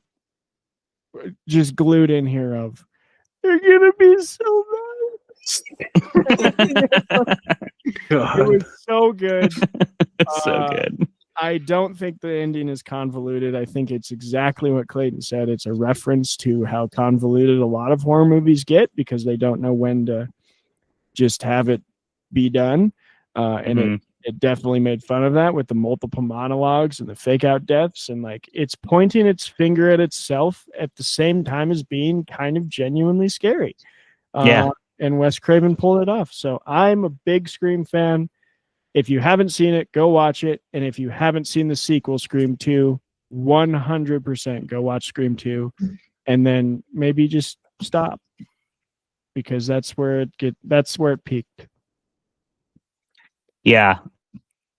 just glued in here of, "They're gonna be so bad." It was so good. So good. I don't think the ending is convoluted. I think it's exactly what Clayton said. It's a reference to how convoluted a lot of horror movies get because they don't know when to just have it be done. And it definitely made fun of that with the multiple monologues and the fake out deaths. And like it's pointing its finger at itself at the same time as being kind of genuinely scary. Yeah. And Wes Craven pulled it off. So I'm a big Scream fan. If you haven't seen it, go watch it. And if you haven't seen the sequel, Scream 2, 100% go watch Scream 2. And then maybe just stop, because that's where it peaked. Yeah.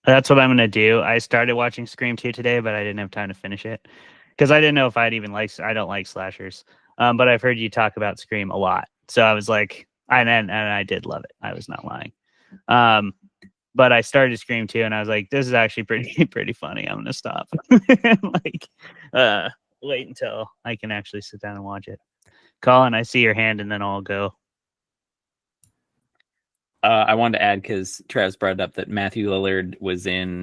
That's what I'm going to do. I started watching Scream 2 today, but I didn't have time to finish it because I didn't know if I'd even I don't like slashers. But I've heard you talk about Scream a lot. So I was like, and I did love it. I was not lying. But I started Scream 2 and I was like, this is actually pretty funny. I'm going to stop. Wait until I can actually sit down and watch it. Colin, I see your hand and then I'll go. I wanted to add, because Travis brought up that Matthew Lillard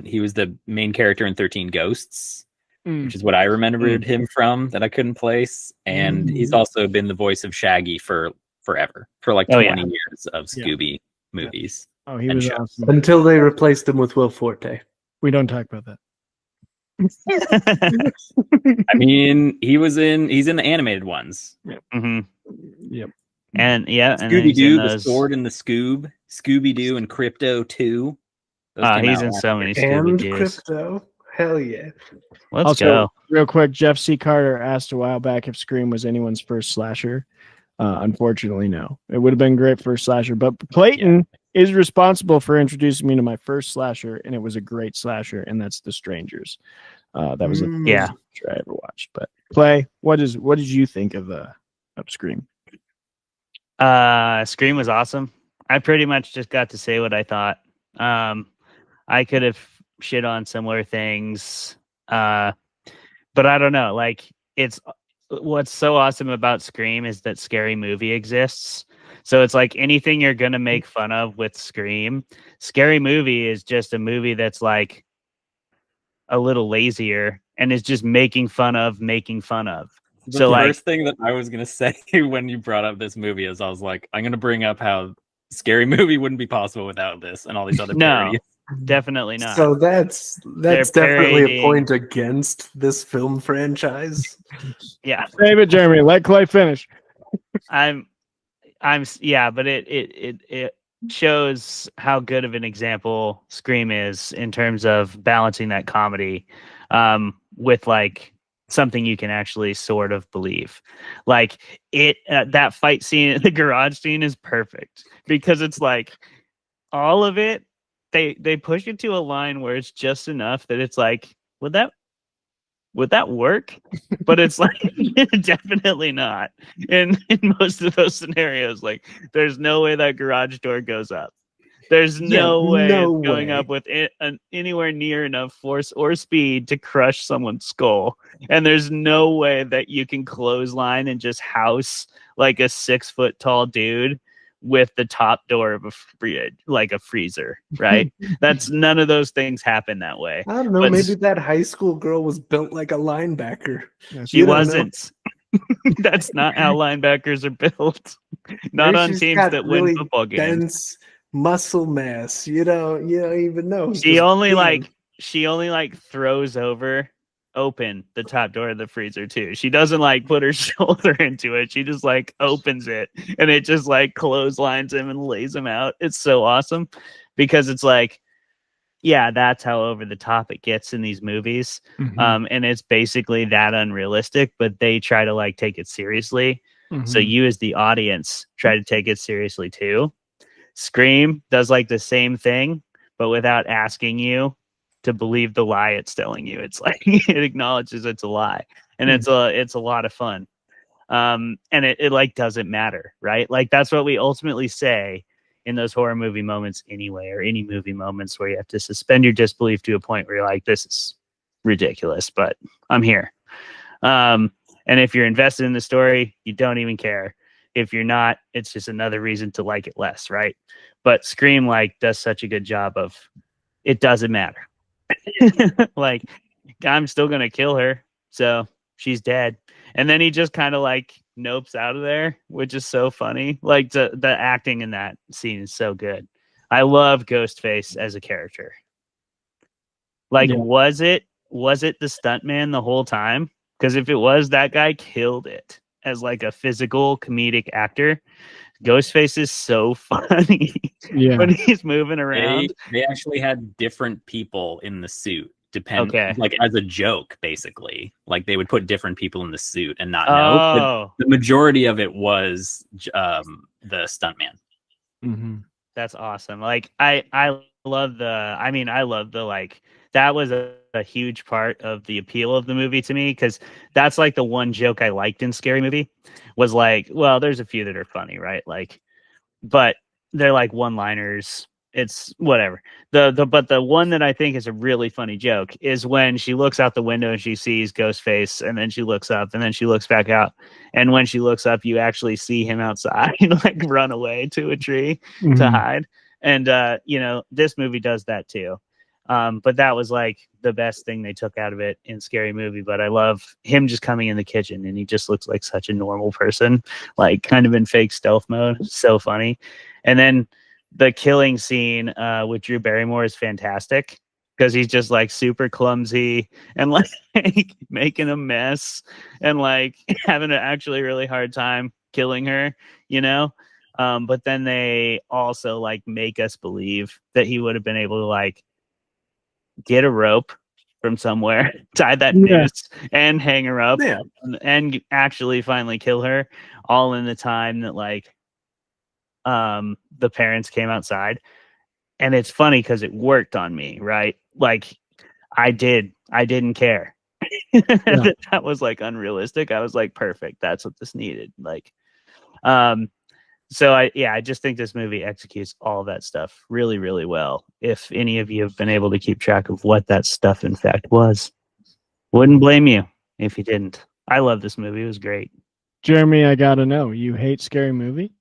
he was the main character in 13 Ghosts, which is what I remembered him from that I couldn't place. And he's also been the voice of Shaggy for forever, for like 20 years of Scooby movies. Oh, he was awesome. Until they replaced him with Will Forte. We don't talk about that. I mean, he's in the animated ones. Yep. Yep. And Scooby-Doo, The Sword and the Scooby-Doo and Crypto 2. He's in so many Scooby-Doos. And Crypto. Hell yeah. Let's go. Real quick, Jeff C. Carter asked a while back if Scream was anyone's first slasher. Unfortunately, no. It would have been great first slasher, but Clayton is responsible for introducing me to my first slasher, and it was a great slasher, and that's The Strangers. That was the first slasher I ever watched. But Clay, what did you think of Scream? Scream was awesome. I pretty much just got to say what I thought. I could have shit on similar things, but I don't know. Like, what's so awesome about Scream is that Scary Movie exists. So it's like anything you're gonna make fun of with Scream, Scary Movie is just a movie that's like a little lazier and is just making fun of. The So like, first thing that I was gonna say when you brought up this movie is I was like, I'm gonna bring up how Scary Movie wouldn't be possible without this and all these other no, parodies. definitely not. So that's They're definitely a parodying- point against this film franchise. Yeah, Save it, Jeremy. Let Clay finish. yeah, but it shows how good of an example Scream is in terms of balancing that comedy with like something you can actually sort of believe. Like that fight scene, the garage scene is perfect because it's like all of it they push it to a line where it's just enough that it's like, would that work? But it's like definitely not in most of those scenarios. Like there's no way that garage door goes up. There's no way no it's going way. up with anywhere near enough force or speed to crush someone's skull. And there's no way that you can clothesline and just house like a 6 foot tall dude with the top door of a fridge, like a freezer, right? That's none of those things happen that way. I don't know. But Maybe that high school girl was built like a linebacker. she You don't know. wasn't. That's not how linebackers are built. Not Maybe on she's teams got that really win football games. dense muscle mass. You don't even know. She Just only bam. like throws open the top door of the freezer too. She doesn't like put her shoulder into it. She just like opens it and it just like clotheslines him and lays him out. It's so awesome because it's like, yeah, that's how over the top it gets in these movies. And it's basically that unrealistic, but they try to like take it seriously. So you as the audience try to take it seriously too. Scream does like the same thing, but without asking you to believe the lie it's telling you. It's like it acknowledges it's a lie, and it's a lot of fun. And it like doesn't matter, right? Like that's what we ultimately say in those horror movie moments anyway, or any movie moments where you have to suspend your disbelief to a point where you're like, this is ridiculous, but I'm here. And if you're invested in the story, you don't even care. If you're not, it's just another reason to like it less, right? But Scream like does such a good job of it doesn't matter. Like I'm still gonna kill her, so she's dead. And then he just kind of like nopes out of there, which is so funny. Like the acting in that scene is so good. I love Ghostface as a character. Like, was it the stuntman the whole time? Because if it was, that guy killed it as like a physical comedic actor. Ghostface is so funny when he's moving around. They actually had different people in the suit, like as a joke, basically. Like they would put different people in the suit and not know. But the majority of it was the stuntman. That's awesome. Like I love the like that was a huge part of the appeal of the movie to me, because that's like the one joke I liked in Scary Movie was like, well, there's a few that are funny, right? Like, but they're like one-liners. It's whatever. But the one that I think is a really funny joke is when she looks out the window and she sees Ghostface, and then she looks up and then she looks back out. And when she looks up, you actually see him outside, like run away to a tree to hide. And this movie does that too. But that was like the best thing they took out of it in Scary Movie. But I love him just coming in the kitchen and he just looks like such a normal person, like kind of in fake stealth mode. So funny. And then the killing scene with Drew Barrymore is fantastic because he's just like super clumsy and like making a mess and like having an actually really hard time killing her, but then they also like make us believe that he would have been able to like get a rope from somewhere, tie that noose and hang her up and actually finally kill her, all in the time that like the parents came outside. And it's funny because it worked on me, right? Like I didn't care. That was like unrealistic. I was like, perfect, that's what this needed. Like so I just think this movie executes all of that stuff really, really well. If any of you have been able to keep track of what that stuff in fact was, wouldn't blame you if you didn't. I love this movie. It was great. Jeremy, I gotta know, you hate Scary Movie?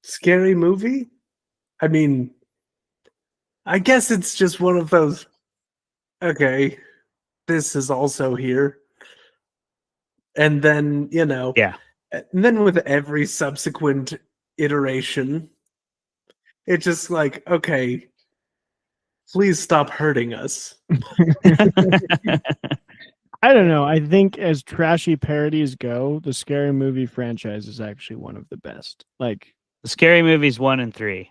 Scary Movie? I mean, I guess it's just one of those, okay, this is also here. And then, Yeah. and then with every subsequent iteration, it's just like, okay, please stop hurting us. I don't know. I think as trashy parodies go, the Scary Movie franchise is actually one of the best. Like, The Scary Movies 1 and 3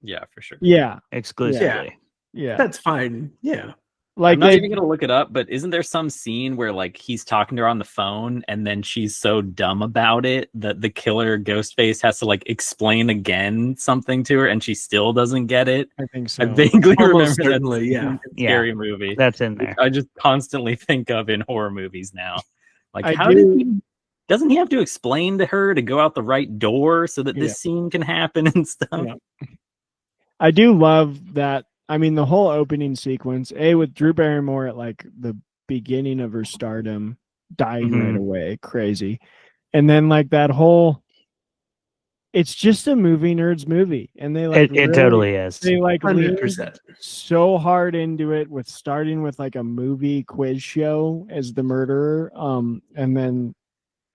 Yeah, for sure. yeah, exclusively. yeah. That's fine. Yeah. Like I'm not they, even gonna look it up, but isn't there some scene where like he's talking to her on the phone and then she's so dumb about it that the killer Ghostface has to like explain again something to her and she still doesn't get it? I think so. I vaguely Almost remember certainly, that yeah. scary movie. That's in Which there. I just constantly think of in horror movies now. Like, I how do- doesn't he have to explain to her to go out the right door so that Yeah. this scene can happen and stuff? Yeah. I do love that. I mean, the whole opening sequence, with Drew Barrymore at like the beginning of her stardom, dying right Mhm. away, crazy. And then like that whole, it's just a movie nerds movie. And they like It totally is. they like lean 100%. so hard into it with starting with like a movie quiz show as the murderer. And then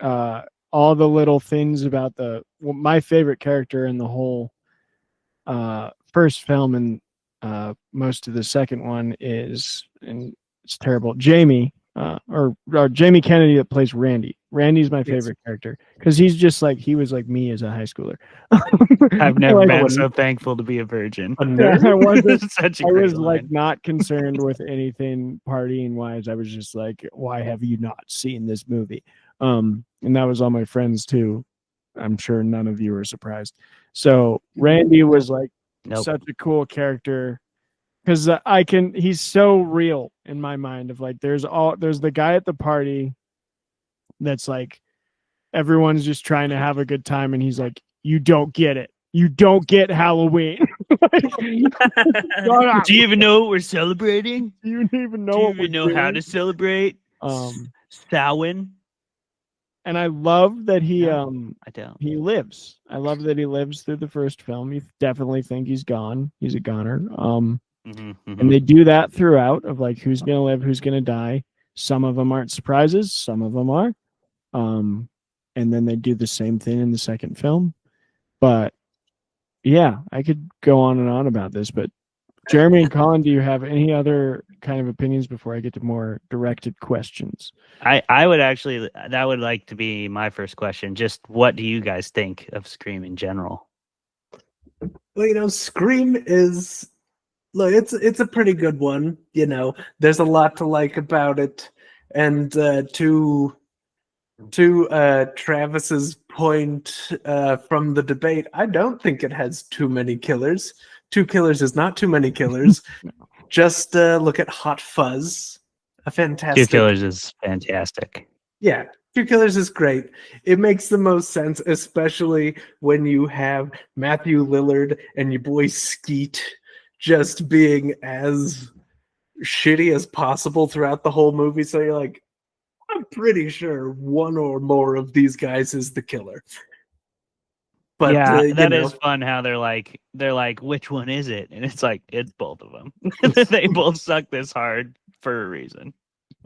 all the little things about my favorite character in the whole first film and most of the second one is, and it's terrible, Jamie or Jamie Kennedy that plays Randy. Randy's my favorite character because he's just like he was like me as a high schooler. I've never Like, been so thankful to be a virgin. A yeah, nerd? I wasn't. Such a I great was line. like not concerned with anything partying wise. I was just like, why have you not seen this movie? And that was all my friends too. I'm sure none of you were surprised. So Randy was like Nope. such a cool character because he's so real in my mind of like there's the guy at the party that's like everyone's just trying to have a good time and he's like, you don't get it. You don't get Halloween. Do you even know what we're celebrating? You don't even know Do you what even we're know how doing? to celebrate? Samhain? And I love that he No. I don't. he lives. I love that he lives through the first film. You definitely think he's gone. He's a goner. And they do that throughout of like who's gonna live, who's gonna die. Some of them aren't surprises, some of them are. And then they do the same thing in the second film. But yeah, I could go on and on about this, but Jeremy and Colin, do you have any other kind of opinions before I get to more directed questions? I would actually, that would like to be my first question. Just what do you guys think of Scream in general? Well, Scream is, look, it's a pretty good one. There's a lot to like about it, and to Travis's point from the debate, I don't think it has too many killers. 2 killers is not too many killers. Just look at Hot Fuzz, a fantastic. 2 Killers is fantastic. Yeah, 2 Killers is great. It makes the most sense, especially when you have Matthew Lillard and your boy Skeet just being as shitty as possible throughout the whole movie. So you're like, I'm pretty sure one or more of these guys is the killer. But yeah, that is fun how they're like, which one is it? And it's like, it's both of them. They both suck this hard for a reason.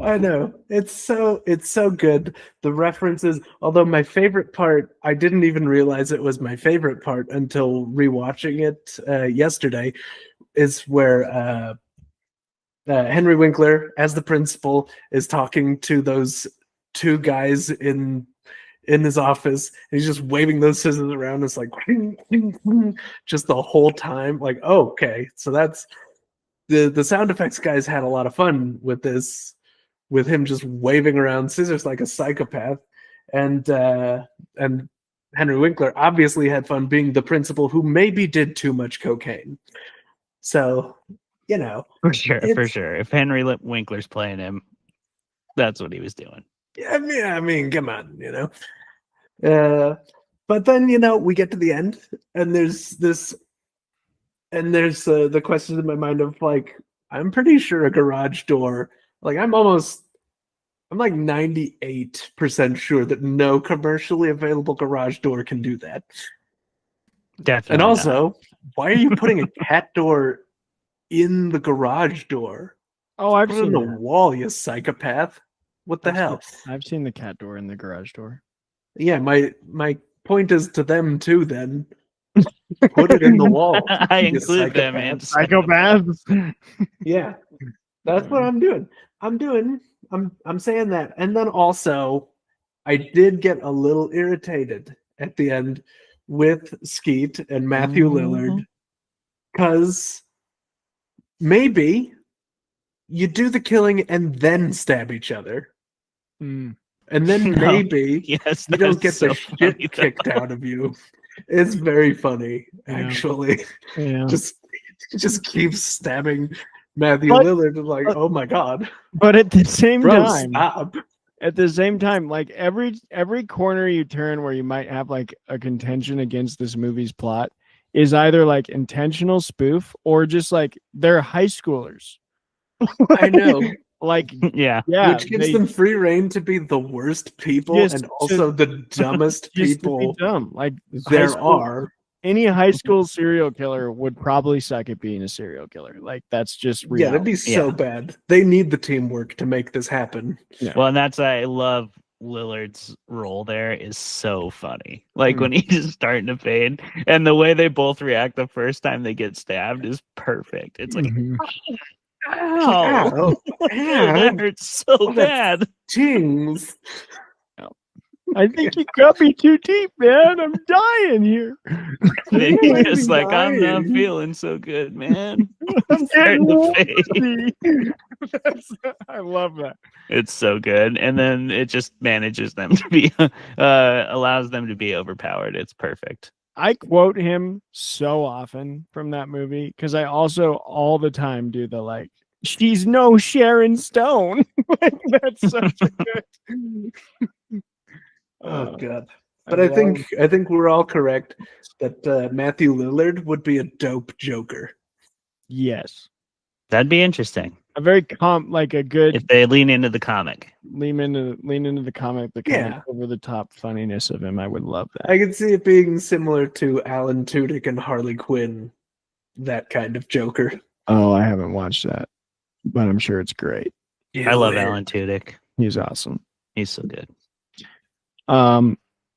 I know. It's so good. The references, although my favorite part, I didn't even realize it was my favorite part until rewatching it yesterday, is where Henry Winkler, as the principal, is talking to those 2 guys in his office. And he's just waving those scissors around. It's like just the whole time. Like, oh, okay, so that's the sound effects guys had a lot of fun with this, with him just waving around scissors like a psychopath, and Henry Winkler obviously had fun being the principal who maybe did too much cocaine. So, for sure. If Henry Winkler's playing him, that's what he was doing. I mean, come on, but then we get to the end, and there's the question in my mind of like, I'm pretty sure a garage door, like I'm like 98% sure that no commercially available garage door can do that. Definitely. And also, why are you putting a cat door in the garage door? Oh, I've Put it seen on the that. wall, you psychopath. What the hell? I've seen the cat door in the garage door. Yeah, my point is to them too. Then put it in the wall. I you include them in Psychopaths. Yeah, that's what I'm doing. I'm saying that, and then also, I did get a little irritated at the end with Skeet and Matthew Lillard, because maybe you do the killing and then stab each other, Mm. and then No. maybe Yes, you don't that's get so the funny, shit though. kicked out of you. It's very funny, Yeah. actually. Yeah. Just keeps stabbing Matthew But- Lillard. And like, oh my god, But at the same bro, time, stop. at the same time, like every corner you turn where you might have like a contention against this movie's plot is either like intentional spoof or just like they're high schoolers. I know. Like, Yeah. yeah, Which gives they them free reign to be the worst people Just and to- also the dumbest just to be people dumb. Like there high school- are. Any high school serial killer would probably suck at being a serial killer. Like that's just Yeah, that'd reality. be so Yeah. bad. They need the teamwork to make this happen. Well, and that's I love Lillard's role there is so funny. Like Hmm. when he's starting to fade, and the way they both react the first time they get stabbed is perfect. It's like, Mhm. ow, Ow, that hurts so Oh, that- bad. Tings. I think you cut me too deep, man. I'm dying here. Then You're he's just like, I'm not dying. feeling so good, man. I'm Starting to getting fade. woozy. I love that. It's so good, and then it just manages them to be, allows them to be overpowered. It's perfect. I quote him so often from that movie because I also all the time do the like, she's no Sharon Stone. Like, that's such a good. Oh god. But I love- think we're all correct that Matthew Lillard would be a dope Joker. yes, That'd be interesting a very like a good if they lean into the comic. lean into the comic, the kind Yeah. of over the top funniness of him. I would love that. I could see it being similar to Alan Tudyk and Harley Quinn, that kind of Joker. Oh, I haven't watched that, but I'm sure it's great. I love Alan Tudyk. He's awesome. He's so good.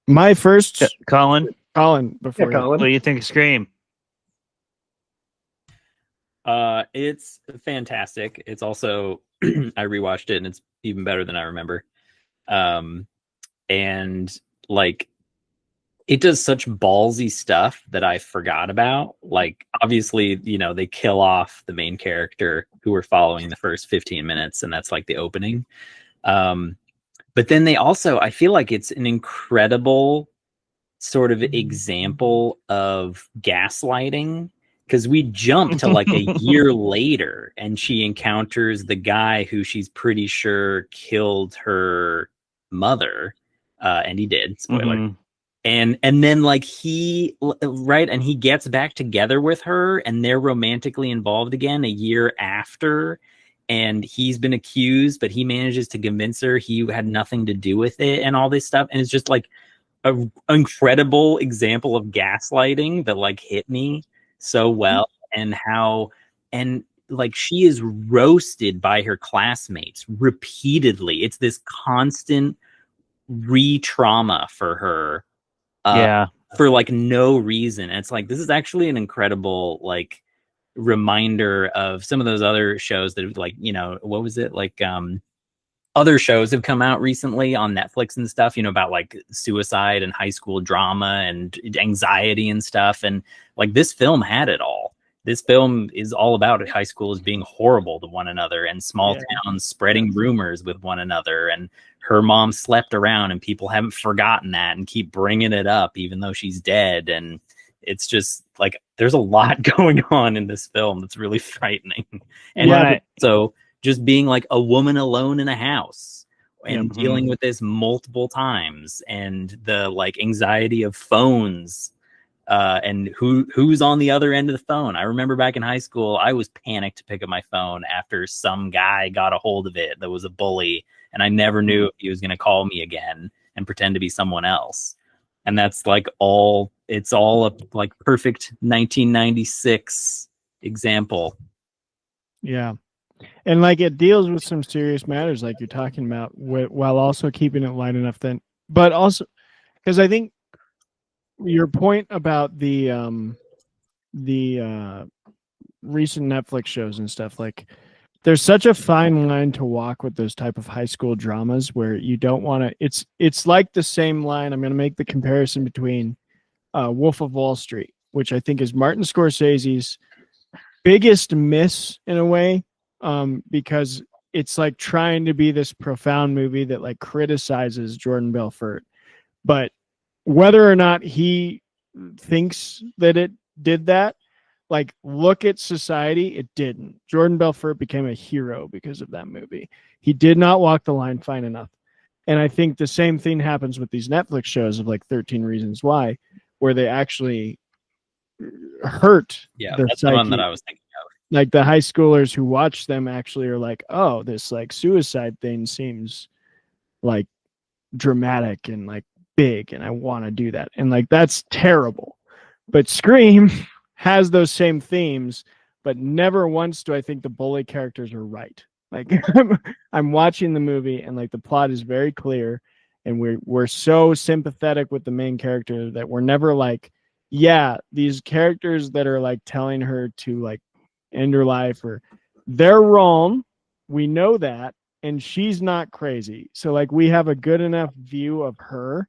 My first Colin, Colin before Yeah, Colin. what do you think of Scream? It's fantastic. It's also I rewatched it and it's even better than I remember. And like it does such ballsy stuff that I forgot about. Like obviously, you know, they kill off the main character who we're following the first 15 minutes, and that's like the opening. But then they also, I feel like it's an incredible sort of example of gaslighting, because we jump to like a year later and she encounters the guy who she's pretty sure killed her mother, and he did, spoiler. Mhm. And then like he gets back together with her and they're romantically involved again a year after, and he's been accused, but he manages to convince her he had nothing to do with it and all this stuff. And it's just like an incredible example of gaslighting that like hit me so well. And like she is roasted by her classmates repeatedly. It's this constant re-trauma for her, Yeah. for like no reason. And it's like, this is actually an incredible like reminder of some of those other shows that have, like, you know, what was it like, other shows have come out recently on Netflix and stuff, you know, about like suicide and high school drama and anxiety and stuff. And like this film had it all. This film is all about high schools being horrible to one another and small towns spreading rumors with one another. And her mom slept around and people haven't forgotten that and keep bringing it up even though she's dead. And it's just like, there's a lot going on in this film that's really frightening. And so just being like a woman alone in a house and dealing with this multiple times, and the like anxiety of phones, and who's on the other end of the phone. I remember back in high school, I was panicked to pick up my phone after some guy got a hold of it that was a bully, and I never knew if he was going to call me again and pretend to be someone else. And that's like it's all a like perfect 1996 example. Yeah. And like it deals with some serious matters, like you're talking about, while also keeping it light enough. Then, but also because I think your point about the recent Netflix shows and stuff, like there's such a fine line to walk with those type of high school dramas where you don't want to. It's like the same line. I'm going to make the comparison between Wolf of Wall Street, which I think is Martin Scorsese's biggest miss in a way, because it's like trying to be this profound movie that like criticizes Jordan Belfort, but whether or not he thinks that it did that, like look at society, it didn't. Jordan Belfort became a hero because of that movie. He did not walk the line fine enough. And I think the same thing happens with these Netflix shows of like 13 Reasons Why, where they actually hurt. Yeah, the that's the one psyche. that I was thinking of. Like the high schoolers who watch them actually are like, oh, this like suicide thing seems like dramatic and like big, and I want to do that. And like that's terrible. But Scream has those same themes, but never once do I think the bully characters are right. Like I'm watching the movie and like the plot is very clear, and we're so sympathetic with the main character that we're never like, yeah, these characters that are like telling her to like end her life, or they're wrong. We know that, and she's not crazy. So like we have a good enough view of her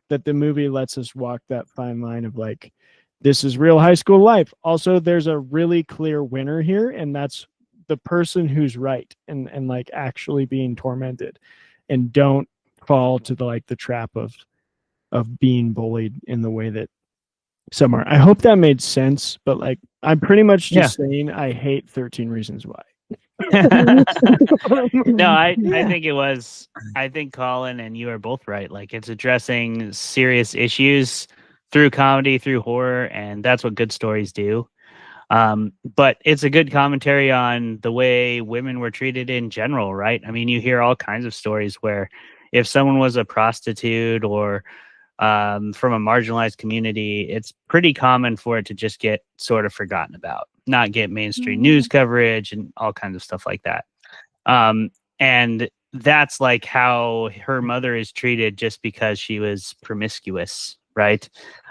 that the movie lets us walk that fine line of like, this is real high school life. Also, there's a really clear winner here, and that's the person who's right and like actually being tormented, and don't fall to the like the trap of being bullied in the way that some are. I hope that made sense, but like I'm pretty much just saying I hate 13 Reasons Why. No, I think it was. I think Colin and you are both right. Like it's addressing serious issues through comedy, through horror, and that's what good stories do. But it's a good commentary on the way women were treated in general, right? I mean, you hear all kinds of stories where if someone was a prostitute or from a marginalized community, it's pretty common for it to just get sort of forgotten about, not get mainstream news coverage and all kinds of stuff like that. And that's like how her mother is treated just because she was promiscuous, right?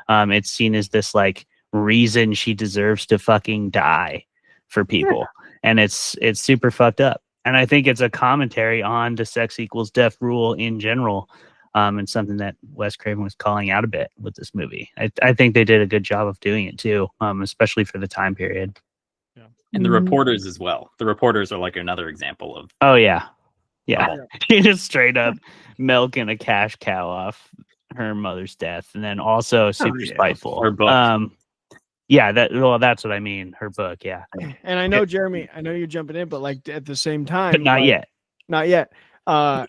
It's seen as this like reason she deserves to fucking die for people. And it's super fucked up. And I think it's a commentary on the sex equals death rule in general. And something that Wes Craven was calling out a bit with this movie. I think they did a good job of doing it too, especially for the time period. Yeah. And the reporters as well. The reporters are like another example of. Oh yeah. She just straight up milking a cash cow off her mother's death, and then also super spiteful. Her book. That's what I mean. Her book, yeah. And I know, Jeremy, I know you're jumping in, but like at the same time, but not like, yet. Not yet. The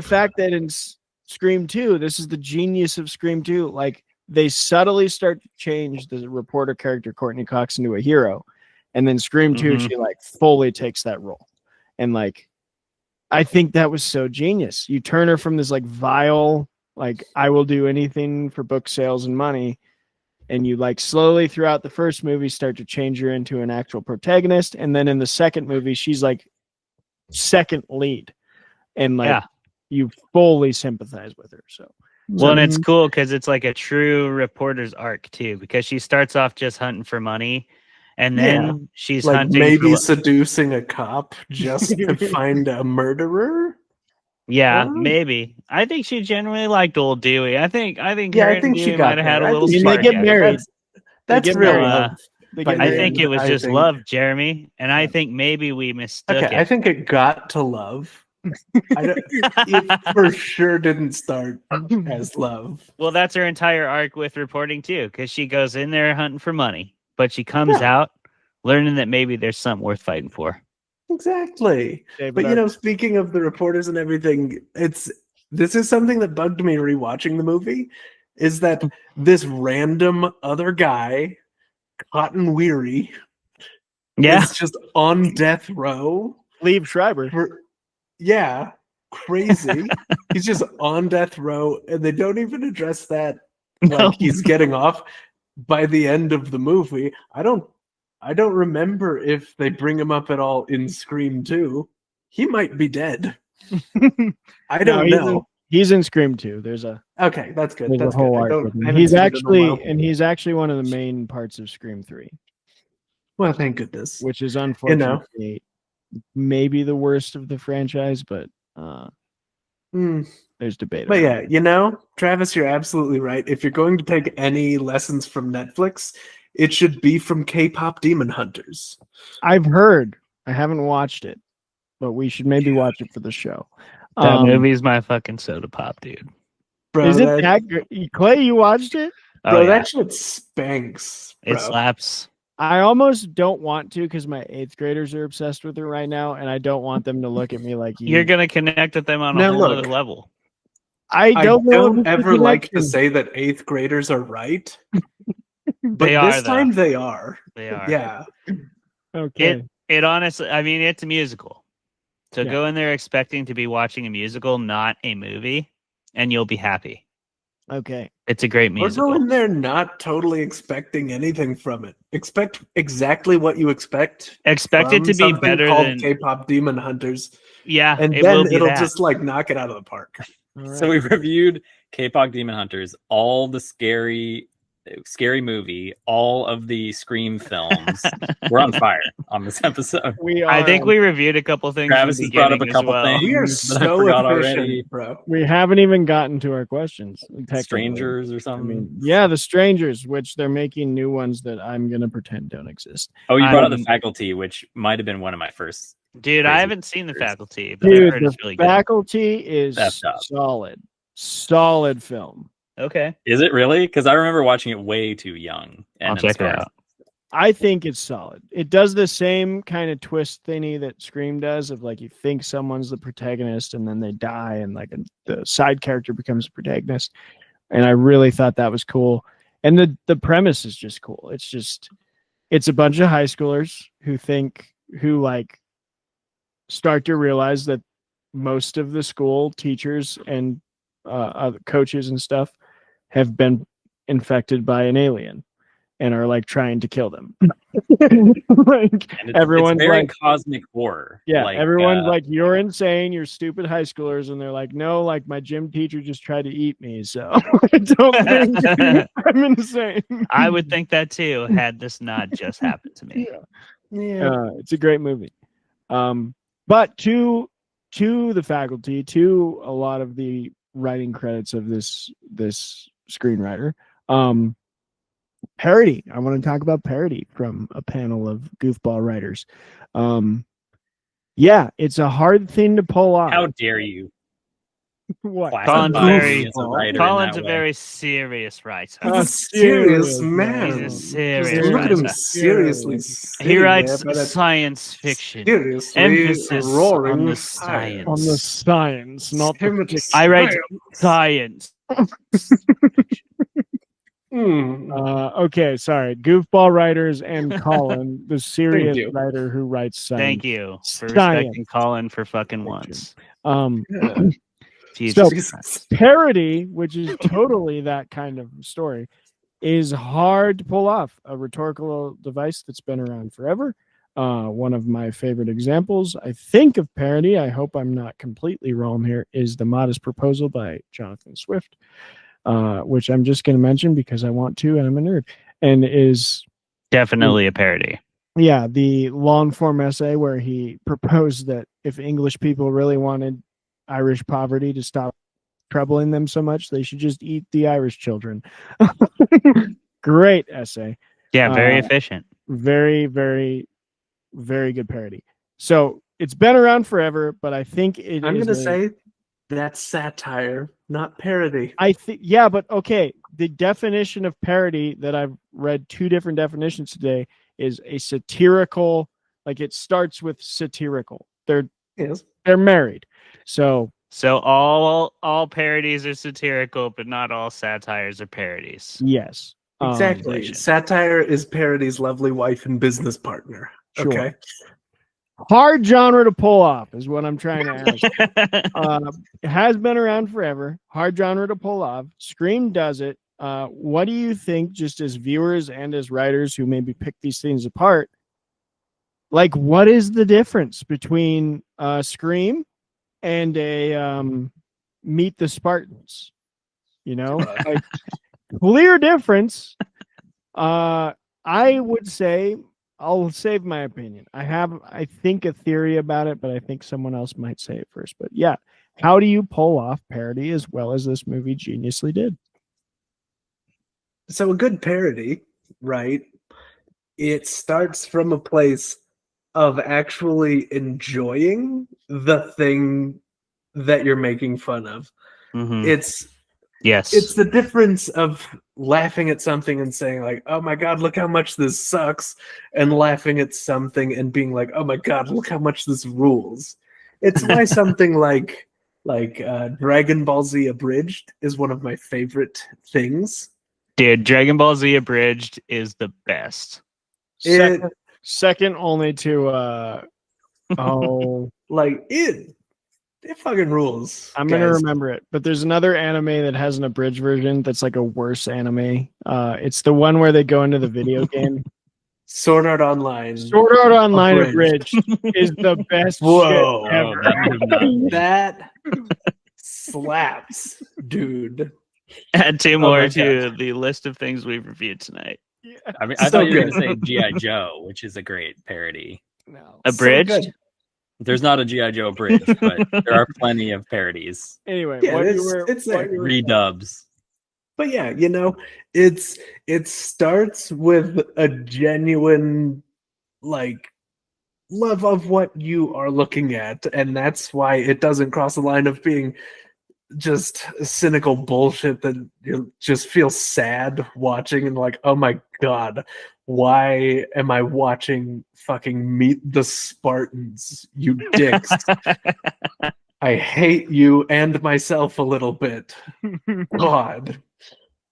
fact that in Scream 2, this is the genius of Scream 2. Like they subtly start to change the reporter character Courtney Cox into a hero, and then Scream 2, she like fully takes that role. And like, I think that was so genius. You turn her from this like vile, like I will do anything for book sales and money, and you like slowly throughout the first movie start to change her into an actual protagonist, and then in the second movie she's like second lead, and like you fully sympathize with her. So well, and it's cool because it's like a true reporter's arc too, because she starts off just hunting for money, and then she's like hunting maybe seducing a cop just to find a murderer. Maybe. I think she genuinely liked old Dewey. I think her and she Dewey got might have had there. a little they spark. get married. That's real love. I think it was just love, Jeremy, and I think maybe we mistook it. I think it got to love. It for sure didn't start as love. Well, that's her entire arc with reporting too, because she goes in there hunting for money, but she comes out learning that maybe there's something worth fighting for. Exactly. But speaking of the reporters and everything, this is something that bugged me rewatching the movie, is that this random other guy, Cotton Weary, is just on death row. Liev Schreiber. Crazy. He's just on death row, and they don't even address that like he's getting off by the end of the movie. I don't I don't remember if they bring him up at all in Scream 2. He might be dead. I don't know. He's in Scream 2. There's a That's good. there's That's a whole good. arc with him. I haven't He's seen it in a while. actually one of the main parts of Scream 3, Well, thank goodness. which is unfortunately maybe the worst of the franchise, but there's debate. But about yeah, it. Travis, you're absolutely right. If you're going to take any lessons from Netflix, it should be from K-pop Demon Hunters. I've heard. I haven't watched it, but we should maybe watch it for the show. That movie's my fucking soda pop, dude. Bro, Is it that good? Clay, you watched it? Bro, Oh, yeah. that shit spanks. Bro. It slaps. I almost don't want to because my 8th graders are obsessed with it right now, and I don't want them to look at me like You're gonna connect with them on a Now whole look. other level. I don't ever like to say that 8th graders are right, but They are, this time they are. They are. Yeah. Okay. It honestly, I mean, it's a musical. So Yeah. go in there expecting to be watching a musical, not a movie, and you'll be happy. Okay. It's a great Or musical. go in there not totally expecting anything from it. Expect exactly what you expect. Expect it from to be something better called than K-pop Demon Hunters, yeah, and it will then be it'll that. just like knock it out of the park. All right. So we reviewed K-pop Demon Hunters, all the scary movie, all of the Scream films. We're on fire on this episode. we are. I think we reviewed a couple things. Travis in has the brought up a beginning couple as well. things. We are that I so forgot efficient, already. bro. we haven't even gotten to our questions. Technically. Strangers or I something. mean, yeah, the Strangers, which they're making new ones that I'm gonna pretend don't exist. Oh, you brought up the I'm- Faculty, which might have been one of my first. Dude, I Crazy haven't seen the pictures. Faculty, but I've Dude, heard the it's really good. Faculty is Effed up. solid film. Okay, Is it really? Because I remember watching it way too young. I'll And check it started- out. I think it's solid. It does the same kind of twist thingy that Scream does of like you think someone's the protagonist and then they die and like the side character becomes the protagonist. And I really thought that was cool. And the premise is just cool. It's a bunch of high schoolers who like start to realize that most of the school teachers and other coaches and stuff have been infected by an alien and are like trying to kill them. Like And everyone's it's very like, cosmic horror. yeah, Like, everyone's like, you're insane, you're stupid high schoolers, and they're like, no, like my gym teacher just tried to eat me, so I don't think I'm insane. I would think that too had this not just happened to me. Yeah. It's a great movie. But to the Faculty, to a lot of the writing credits of this screenwriter, parody. I want to talk about parody from a panel of goofball writers. Yeah, it's a hard thing to pull off. how dare you? What? Colin's classify me very- as a writer in Colin's that a way? very serious writer. He's Oh, a serious serious, man. He's a serious Just look at him writer. seriously. He sitting writes there, but it's science fiction. seriously Emphasis roaring on the fire. science. On the science, not Him the with fiction. I write science. science. Okay, sorry. Goofball writers and Colin, the serious you. writer who writes science. Thank you for Science. respecting Colin for fucking once. Yeah. Jesus. Jesus. Parody, which is totally that kind of story, is hard to pull off. A rhetorical device that's been around forever. One of my favorite examples, I think, of parody, I hope I'm not completely wrong here, is The Modest Proposal by Jonathan Swift, which I'm just going to mention because I want to and I'm a nerd, and is Definitely a parody. yeah, the long form essay where he proposed that if English people really wanted Irish poverty to stop troubling them so much, they should just eat the Irish children. Great essay. Yeah, very Uh, efficient. Very, very, very good parody. So it's been around forever, but I think it I'm is going to say that's satire, not parody. I think, yeah, but okay. The definition of parody that I've read 2 different definitions today is a satirical, like it starts with satirical. Yes. They're married. So all parodies are satirical, but not all satires are parodies. yes. Exactly. Translation. Satire is parody's lovely wife and business partner. Sure. Okay. Hard genre to pull off is what I'm trying to ask. It has been around forever. Hard genre to pull off. Scream does it. What do you think, just as viewers and as writers who maybe pick these things apart? Like, what is the difference between Scream and a Meet the Spartans? You know, like, clear difference. I would say, I'll save my opinion. I think, a theory about it, but I think someone else might say it first. But yeah, how do you pull off parody as well as this movie geniusly did? So a good parody, right? It starts from a place of actually enjoying the thing that you're making fun of. Mhm. It's Yes. the difference of laughing at something and saying like, "Oh my god, look how much this sucks," and laughing at something and being like, "Oh my god, look how much this rules." It's why something like Dragon Ball Z Abridged is one of my favorite things. Dude, Dragon Ball Z Abridged is the best. Second only to Like it fucking rules. I'm gonna guys. remember it, but there's another anime that has an abridged version that's like a worse anime. It's the one where they go into the video game. Sword Art Online. Sword Art Online Abridged. abridged is the best Whoa. shit ever. That slaps, dude. Add two Oh more my to the list of things we've reviewed tonight. I mean, I So thought you were good. going to say G.I. Joe, which is a great parody. No. Abridged? So good. There's not a G.I. Joe bridge, but there are plenty of parodies, Anyway, Yeah, what you it's were there. what you were- redubs. But yeah, you know, it starts with a genuine like love of what you are looking at, and that's why it doesn't cross the line of being just cynical bullshit that you just feel sad watching and like, oh my god, why am I watching fucking Meet the Spartans, you dicks? I hate you and myself a little bit. God.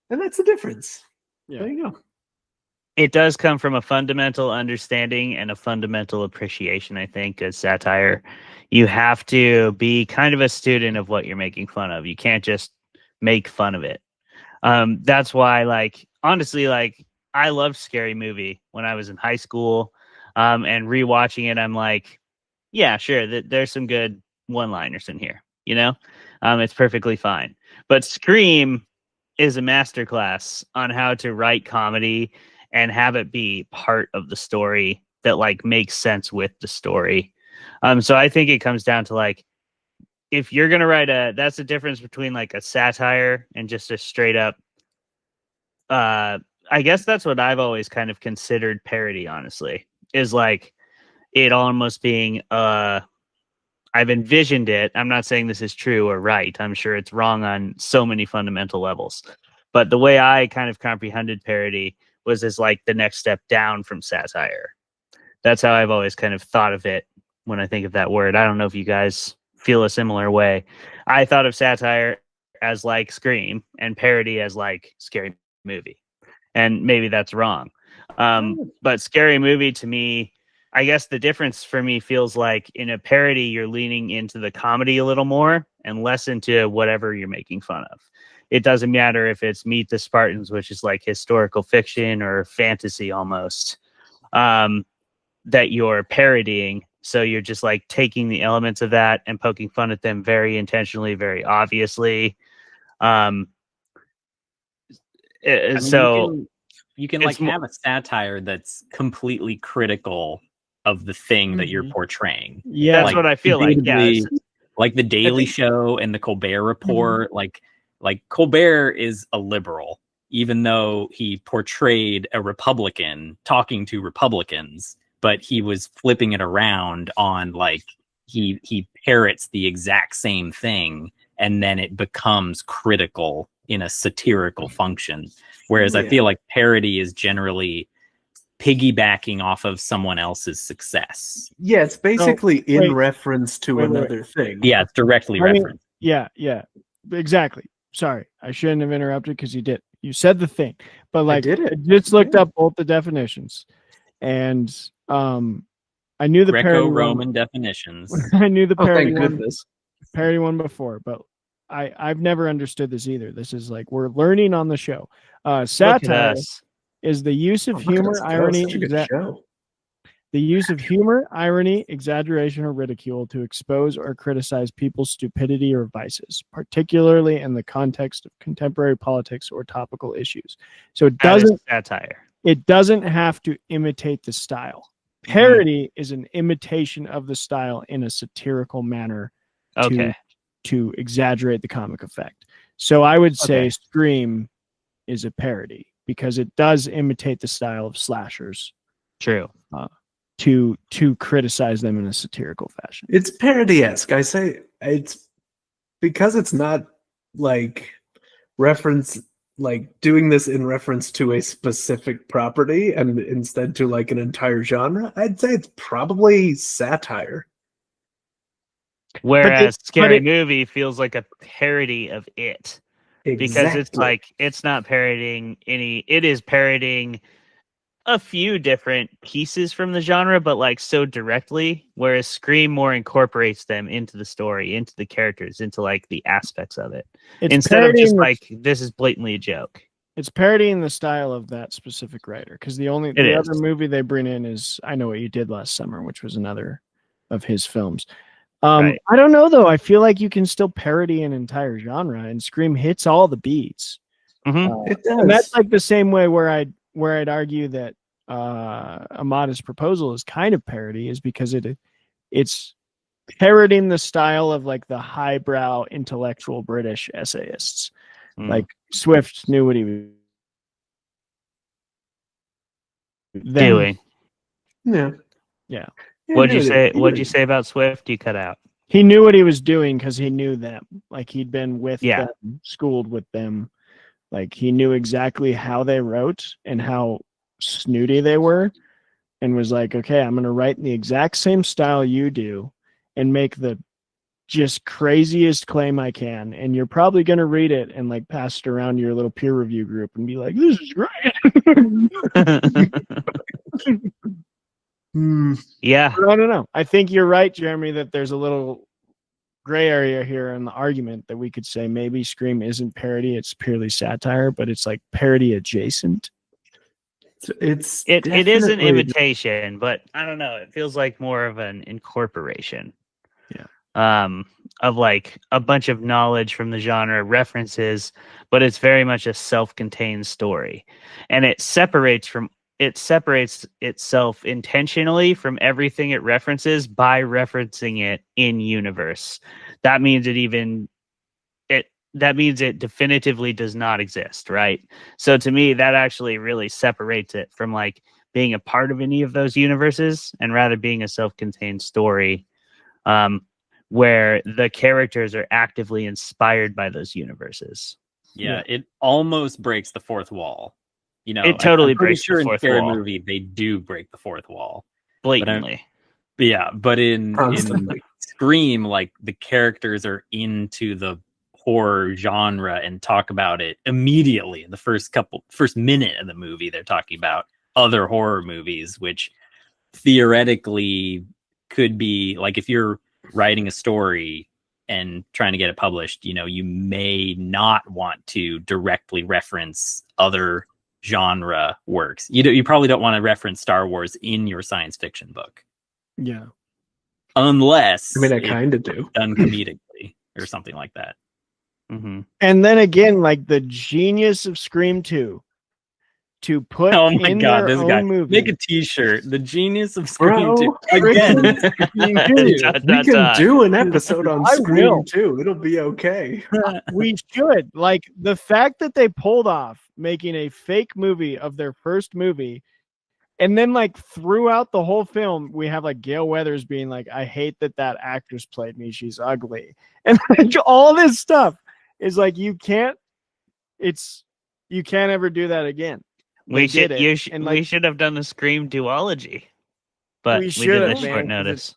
And that's the difference. Yeah. There you go. It does come from a fundamental understanding and a fundamental appreciation, I think, as satire. You have to be kind of a student of what you're making fun of. You can't just make fun of it. That's why, like, honestly, like, I loved Scary Movie when I was in high school, and rewatching it, I'm like, yeah, sure, there's some good one-liners in here, you know? It's perfectly fine. But Scream is a masterclass on how to write comedy and have it be part of the story that like makes sense with the story. So I think it comes down to like, if you're going to write that's the difference between like a satire and just a straight up, I guess that's what I've always kind of considered parody, honestly, is like it almost being, I've envisioned it. I'm not saying this is true or right. I'm sure it's wrong on so many fundamental levels. But the way I kind of comprehended parody was as like the next step down from satire. That's how I've always kind of thought of it when I think of that word. I don't know if you guys feel a similar way. I thought of satire as like Scream and parody as like Scary Movie. And maybe that's wrong. But Scary Movie to me, I guess the difference for me feels like in a parody, you're leaning into the comedy a little more and less into whatever you're making fun of. It doesn't matter if it's Meet the Spartans, which is like historical fiction or fantasy almost, that you're parodying. So you're just like taking the elements of that and poking fun at them very intentionally, very obviously. So you can like have a satire that's completely critical of the thing that you're portraying. Yeah, that's what I feel like. Yeah, like the Daily Show and the Colbert Report. Like Colbert is a liberal, even though he portrayed a Republican talking to Republicans, but he was flipping it around on like he parrots the exact same thing, and then it becomes critical in a satirical function. Whereas I feel like parody is generally piggybacking off of someone else's success. Yeah, it's basically in reference to another thing. Yeah, it's directly referenced. Yeah, exactly. Sorry, I shouldn't have interrupted because you did. You said the thing, but like I just looked up both the definitions, and I knew the Greco-Roman definitions. I knew the parody one before, but I've never understood this either. This is like we're learning on the show. Look at Satire us. is the use of Oh, look at humor, us go. irony, Such a good show. the use of humor, irony, exaggeration, or ridicule to expose or criticize people's stupidity or vices, particularly in the context of contemporary politics or topical issues. So That is satire. it doesn't have to imitate the style. Parody is an imitation of the style in a satirical manner Okay. to exaggerate the comic effect. So I would say Okay. Scream is a parody because it does imitate the style of slashers True. to criticize them in a satirical fashion. It's parody-esque. I say it's because it's not like reference, like doing this in reference to a specific property and instead to like an entire genre. I'd say it's probably satire. Whereas but Scary it- Movie feels like a parody of it. Because it's like it's not parodying any, it is parodying a few different pieces from the genre, but like so directly, whereas Scream more incorporates them into the story, into the characters, into like the aspects of it, It's instead of just parodying like this is blatantly a joke. It's parodying the style of that specific writer because the It other is. movie they bring in is I Know What You Did Last Summer, which was another of his films. Right. I don't know though. I feel like you can still parody an entire genre, and Scream hits all the beats. Mhm. It does. And that's like the same way where I'd argue that A Modest Proposal is kind of parody, is because it's parodying the style of like the highbrow intellectual British essayists. Mm. Like Swift knew what he was Doing. Yeah. Yeah. What'd you say? He What'd knew you it. say about Swift? You cut out. He knew what he was doing because he knew them. Like he'd been with Yeah. them, schooled with them. Like he knew exactly how they wrote and how snooty they were, and was like, okay, I'm gonna write in the exact same style you do and make the just craziest claim I can. And you're probably gonna read it and like pass it around your little peer review group and be like, this is great. Yeah. I don't know. I think you're right, Jeremy, that there's a little gray area here in the argument that we could say maybe Scream isn't parody, it's purely satire, but it's like parody adjacent. It is an definitely- imitation, but I don't know. It feels like more of an incorporation. Of like a bunch of knowledge from the genre, references, but it's very much a self-contained story, and it separates itself intentionally from everything it references by referencing it in universe. That means it definitively does not exist, right? So to me, that actually really separates it from like being a part of any of those universes, and rather being a self-contained story, where the characters are actively inspired by those universes. Yeah, it almost breaks the fourth wall. You know, It totally I'm pretty breaks the sure in fourth Scary wall. Movie they do break the fourth wall. Blatantly. But in Constantly. Scream, like the characters are into the horror genre and talk about it immediately in the first minute of the movie. They're talking about other horror movies, which theoretically could be like, if you're writing a story and trying to get it published, you know, you may not want to directly reference other genre works. You probably don't want to reference Star Wars in your science fiction book. Yeah. Unless I mean, I it's kind of do. done comedically or something like that. Mm-hmm. And then again, like the genius of Scream 2 to put Oh my in god, their this own guy. movie. Make a t-shirt. The genius of Scream Bro, 2. Again. Scream 2. We can do an episode on I Scream will. too. It'll be okay. We should. Like the fact that they pulled off making a fake movie of their first movie, and then like throughout the whole film, we have like Gail Weathers being like, I hate that actress played me. She's ugly. And like all this stuff is like, you can't ever do that again. We They should did it, and we like should have done the Scream duology, but We we should did have, this man, short 'cause notice.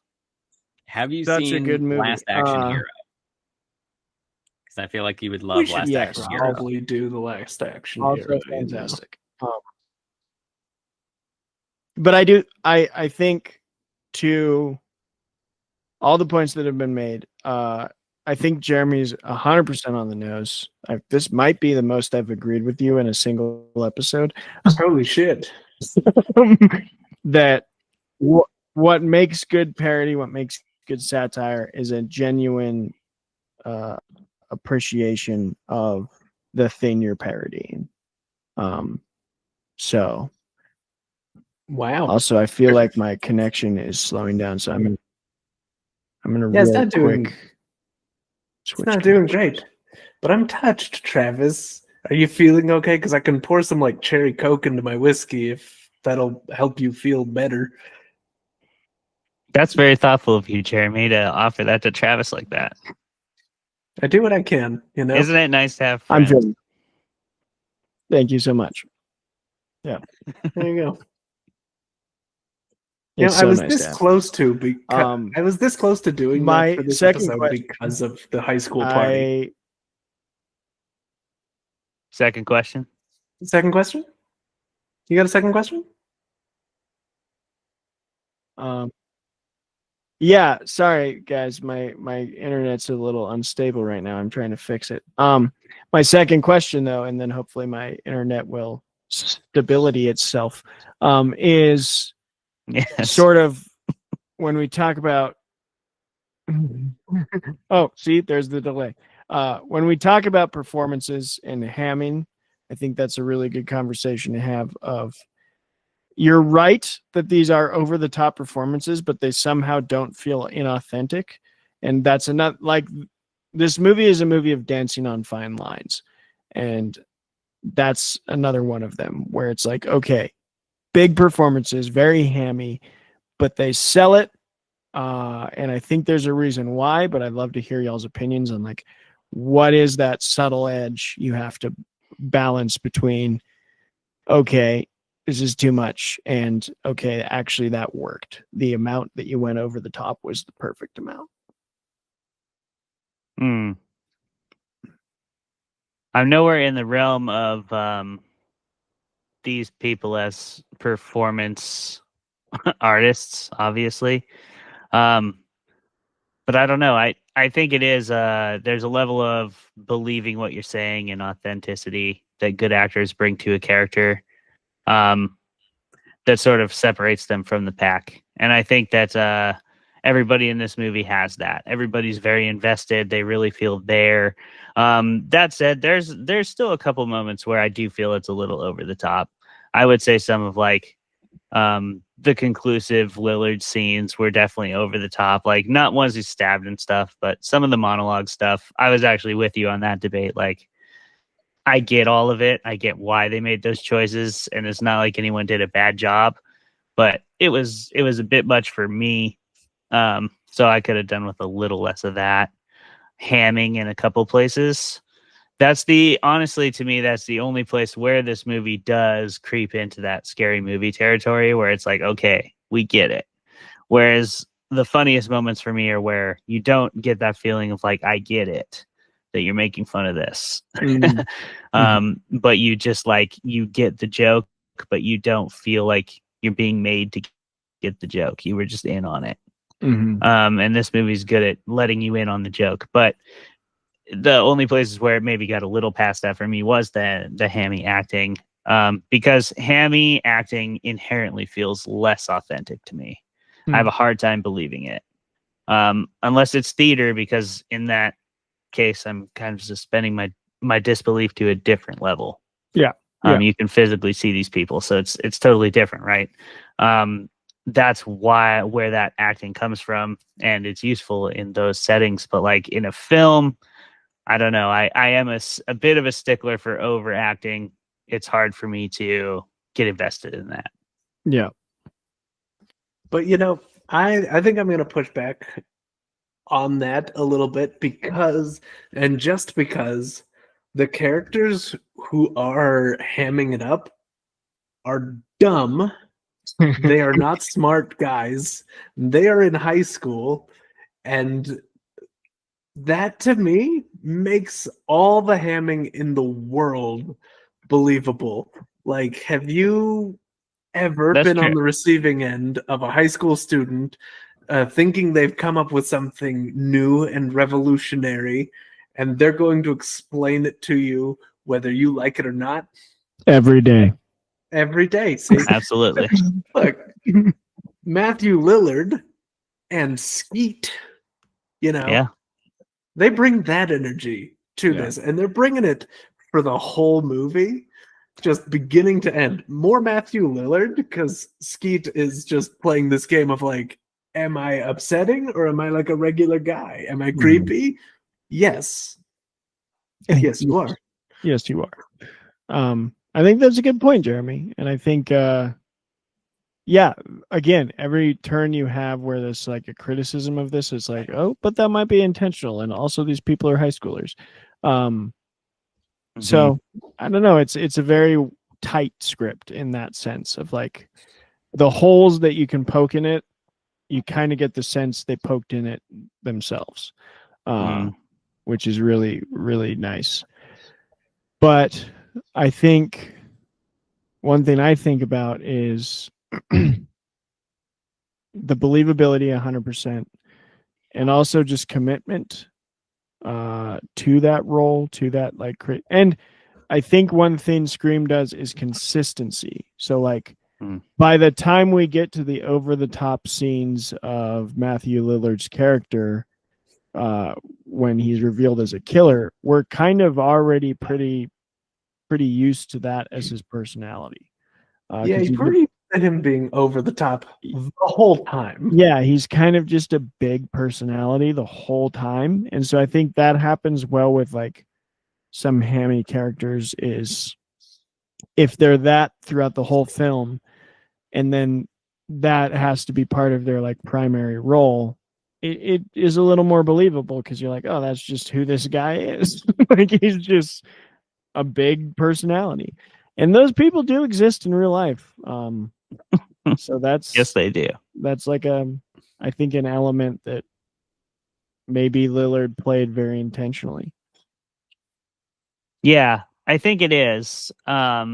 Have you Such a seen good movie. Last Action Hero? Because I feel like you would love We should Last yes, Action Hero. probably do the last action. also hero, you know. fantastic. But I think to all the points that have been made, I think Jeremy's 100% on the nose. This might be the most I've agreed with you in a single episode. Holy shit. That what makes good parody, what makes good satire, is a genuine appreciation of the thing you're parodying. So Wow. also, I feel like my connection is slowing down, so I'm gonna Yeah, it's real not doing- quick. It's not doing great. But I'm touched, Travis. Are you feeling okay? Because I can pour some like cherry Coke into my whiskey if that'll help you feel better. That's very thoughtful of you, Jeremy, to offer that to Travis like that. I do what I can, you know? Isn't it nice to have I'm friends? feeling. Thank you so much. There you go. It's I so was nice this to have. close to because I was this close to doing my that for this second episode question- because of the high school party. Second question. Second question? You got a second question? Yeah, sorry guys, my internet's a little unstable right now. I'm trying to fix it. My second question though, and then hopefully my internet will stability itself, is Yes. sort of when we talk about oh, see, there's the delay. When we talk about performances and hamming, I think that's a really good conversation to have. Of you're right that these are over the top performances, but they somehow don't feel inauthentic, and that's enough. Like, this movie is a movie of dancing on fine lines, and that's another one of them where it's like, okay, big performances, very hammy, but they sell it. And I think there's a reason why, but I'd love to hear y'all's opinions on like what is that subtle edge you have to balance between, okay, this is too much, and okay, actually that worked. The amount that you went over the top was the perfect amount. I'm nowhere in the realm of these people as performance artists, obviously. But I don't know. I think it is there's a level of believing what you're saying and authenticity that good actors bring to a character that sort of separates them from the pack. And I think that everybody in this movie has that. Everybody's very invested. They really feel there. That said, there's still a couple moments where I do feel it's a little over the top. I would say some of like the conclusive Lillard scenes were definitely over the top. Like, not ones he's stabbed and stuff, but some of the monologue stuff. I was actually with you on that debate. Like, I get all of it. I get why they made those choices, and it's not like anyone did a bad job, but it was a bit much for me. So I could have done with a little less of that hamming in a couple places. Honestly, to me, that's the only place where this movie does creep into that scary movie territory where it's like, okay, we get it. Whereas the funniest moments for me are where you don't get that feeling of like, I get it, that you're making fun of this. But you just like, you get the joke, but you don't feel like you're being made to get the joke. You were just in on it. And this movie's good at letting you in on the joke, but the only places where it maybe got a little past that for me was the hammy acting, because hammy acting inherently feels less authentic to me. I have a hard time believing it, unless it's theater, because in that case, I'm kind of suspending my disbelief to a different level. Yeah. You can physically see these people, so it's totally different, right? That's where that acting comes from, and it's useful in those settings. But like in a film, I don't know. I am a bit of a stickler for overacting. It's hard for me to get invested in that. Yeah. But I think I'm going to push back on that a little bit because the characters who are hamming it up are dumb. They are not smart guys. They are in high school, and that to me makes all the hamming in the world believable. Like, have you ever That's been on true. the receiving end of a high school student thinking they've come up with something new and revolutionary, and they're going to explain it to you whether you like it or not Every day. every day. See, Absolutely. look, Matthew Lillard and Skeet, Yeah. they bring that energy to Yeah. this, and they're bringing it for the whole movie, just beginning to end. More Matthew Lillard, because Skeet is just playing this game of like, am I upsetting or am I like a regular guy? Am I creepy? Yes. Yes, you are. Yes, you are. I think that's a good point, Jeremy. And I think, yeah, again, every turn you have where there's like a criticism of this, it's like, oh, but that might be intentional. And also these people are high schoolers. So I don't know. It's a very tight script in that sense of like the holes that you can poke in it. You kind of get the sense they poked in it themselves, which is really, really nice. But I think one thing I think about is the believability 100%, and also just commitment to that role, to that like and I think one thing Scream does is consistency. So like by the time we get to the over the top scenes of Matthew Lillard's character when he's revealed as a killer, we're kind of already pretty used to that as his personality. Yeah, you pretty at him being over the top the whole time. Yeah, he's kind of just a big personality the whole time. And so I think that happens well with like some hammy characters, is if they're that throughout the whole film, and then that has to be part of their like primary role, it is a little more believable because you're like, oh, that's just who this guy is. Like he's just a big personality. And those people do exist in real life. So that's Yes, they do. That's like I think an element that maybe Lillard played very intentionally. Yeah, I think it is. I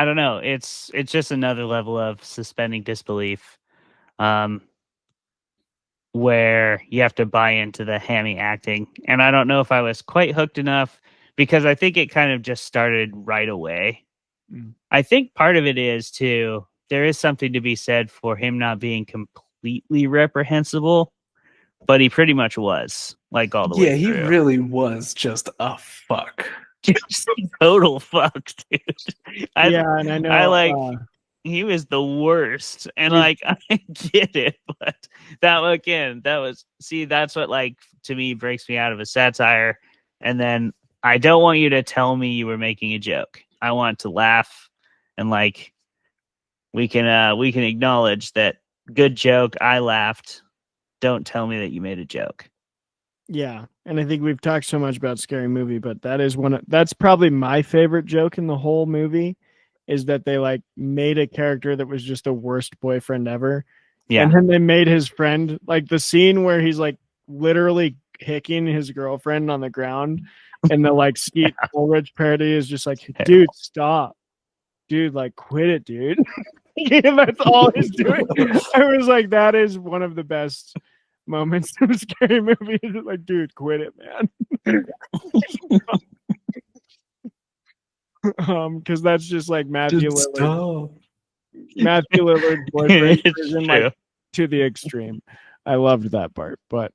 don't know. It's just another level of suspending disbelief, where you have to buy into the hammy acting. And I don't know if I was quite hooked enough because I think it kind of just started right away. I think part of it is too, there is something to be said for him not being completely reprehensible, but he pretty much was, like, all the way Yeah, he through. really was just a fuck. Just total fuck, dude. Yeah, and I know He was the worst, and like I get it, but that's what like to me breaks me out of a satire. And then I don't want you to tell me you were making a joke. I want to laugh, and like we can acknowledge that good joke. I laughed. Don't tell me that you made a joke. Yeah, and I think we've talked so much about Scary Movie, but that's probably my favorite joke in the whole movie, is that they like made a character that was just the worst boyfriend ever. Yeah. And then they made his friend, like the scene where he's like literally kicking his girlfriend on the ground, and the like Skeet Ulrich parody is just like, dude, stop. Dude, like quit it, dude. That's all he's doing. I was like, that is one of the best moments of a Scary Movie. Is like, dude, quit it, man. Because that's just like Matthew Lillard. Matthew Lillard's boyfriend version, like to the extreme. I loved that part, but